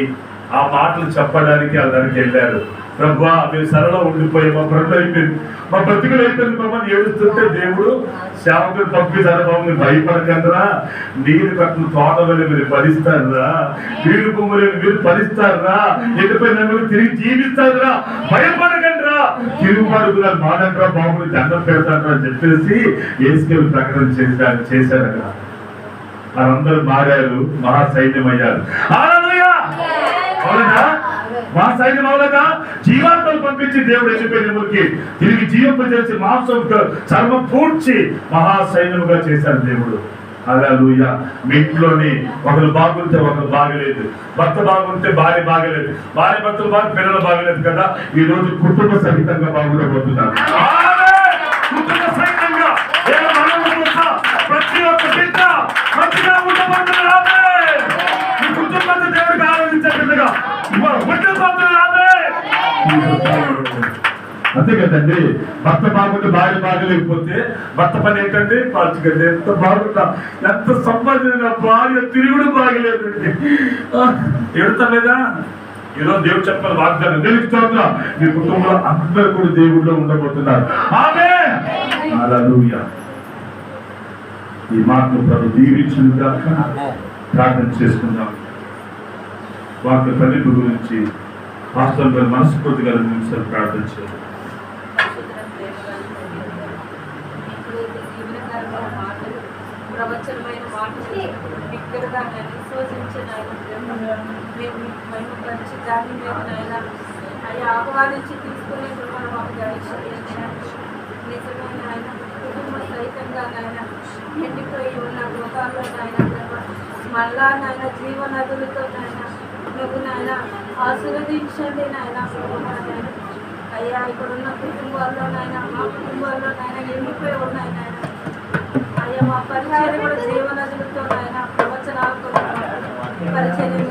ఆ మాటలు చెప్పడానికి దానికి వెళ్ళారు. ప్రభువా మేము సరళ ఉండిపోయి మా బ్రతులు అయిపోయింది, మా బ్రతుకులు అయిపోయింది ప్రభాని ఏడుస్తుంటే దేవుడు సేవకులు పంపిస్తారు. బాబు మీరు భయపడకండిరా, నీరు కట్టిన తోట వల్ల మీరు ఫలిస్తారా, వీరు భూములు మీరు ఫలిస్తారా, ఎండిపోయిన మీరు తిరిగి జీవిస్తారా, భయపడకండిరా, తిరుగుబాటుగా మాడంట్రా, బాబుని దండం పెడతారా అని చెప్పేసి యేసుకేలు ప్రకటన చేశారు. అక్కడ వారందరూ మారారు, మహాసైన్యం అయ్యారు. అవునా? మా సైన్యం అవునగా జీవాత్మలు పంపించి దేవుడు ఎండిపోయిన ఎముకకి తిరిగి జీవింపజేసి మాంసం చర్మం పూడ్చి మహాసైన్యముగా చేశారు దేవుడు. హల్లెలూయా. మీ ఇంట్లోని ఒకరు బాగుంటే ఒకరు బాగలేదు, భర్త బాగుంటే భార్య బాగలేదు, భార్య భర్తలు బాగా పిల్లలు బాగలేదు కదా. ఈ రోజు కుటుంబ సహితంగా బాగుండబోతున్నారు. కుటుంబ సహితంగా ప్రతి ఒక్క బిడ్డ మంచిగా ఉండబోతున్నారు. ఈ కుటుంబాన్ని దేవుడికి ఆరాధించే బిడ్డగా అంతే కదండి. భర్త బాగుంటే భార్య బాగలేకపోతే భర్త పని ఏంటంటే పాల్చుకండి. ఎంత బాగుంటా, ఎంత సంపాదించిన భార్య తిరుగుడు బాగలేదండి. ఎడుతా లేదా? ఈరోజు దేవుడు చెప్పాలి వాగ్దానం. దేవుడికి స్తోత్రం. మీ కుటుంబంలో అందరూ కూడా దేవుడిలో ఉండబోతున్నారు. ఆమేన్. హల్లెలూయా. ఈ మాటలు ప్రభు దీవించునుగా. ప్రార్థన చేసుకుందాం. వాక్య ఫలింపు గురించి పాస్టర్ గారు మనస్ఫూర్తిగా 2 నిమిషాలు ప్రార్థన చేయాలి. ప్రవచనమైన మాటలు బిగ్గరగా నేను విశ్వసించిన మేము మహిమపరిచి దాన్ని మేము నాయన అయ్యా ఆహ్వానించి తీసుకునే మనం మాకు దయచేయండి. నిజమైన ఆయన కుటుంబ సహితంగా నాయన ఎండిపోయి ఉన్న గృహాల్లో నాయన మళ్ళా నాయన జీవనదులతో నాయన నువ్వు నాయన ఆశీర్వదించండి నాయన. నాయన అయ్యా ఇక్కడున్న కుటుంబాల్లో నాయన మా కుటుంబాల్లో నాయన ఎండిపోయి ఉన్నాయి నాయన. అయ్యా మా పరిచయం కూడా జీవనదులతో నాయన ప్రవచనాలతో పరిచయం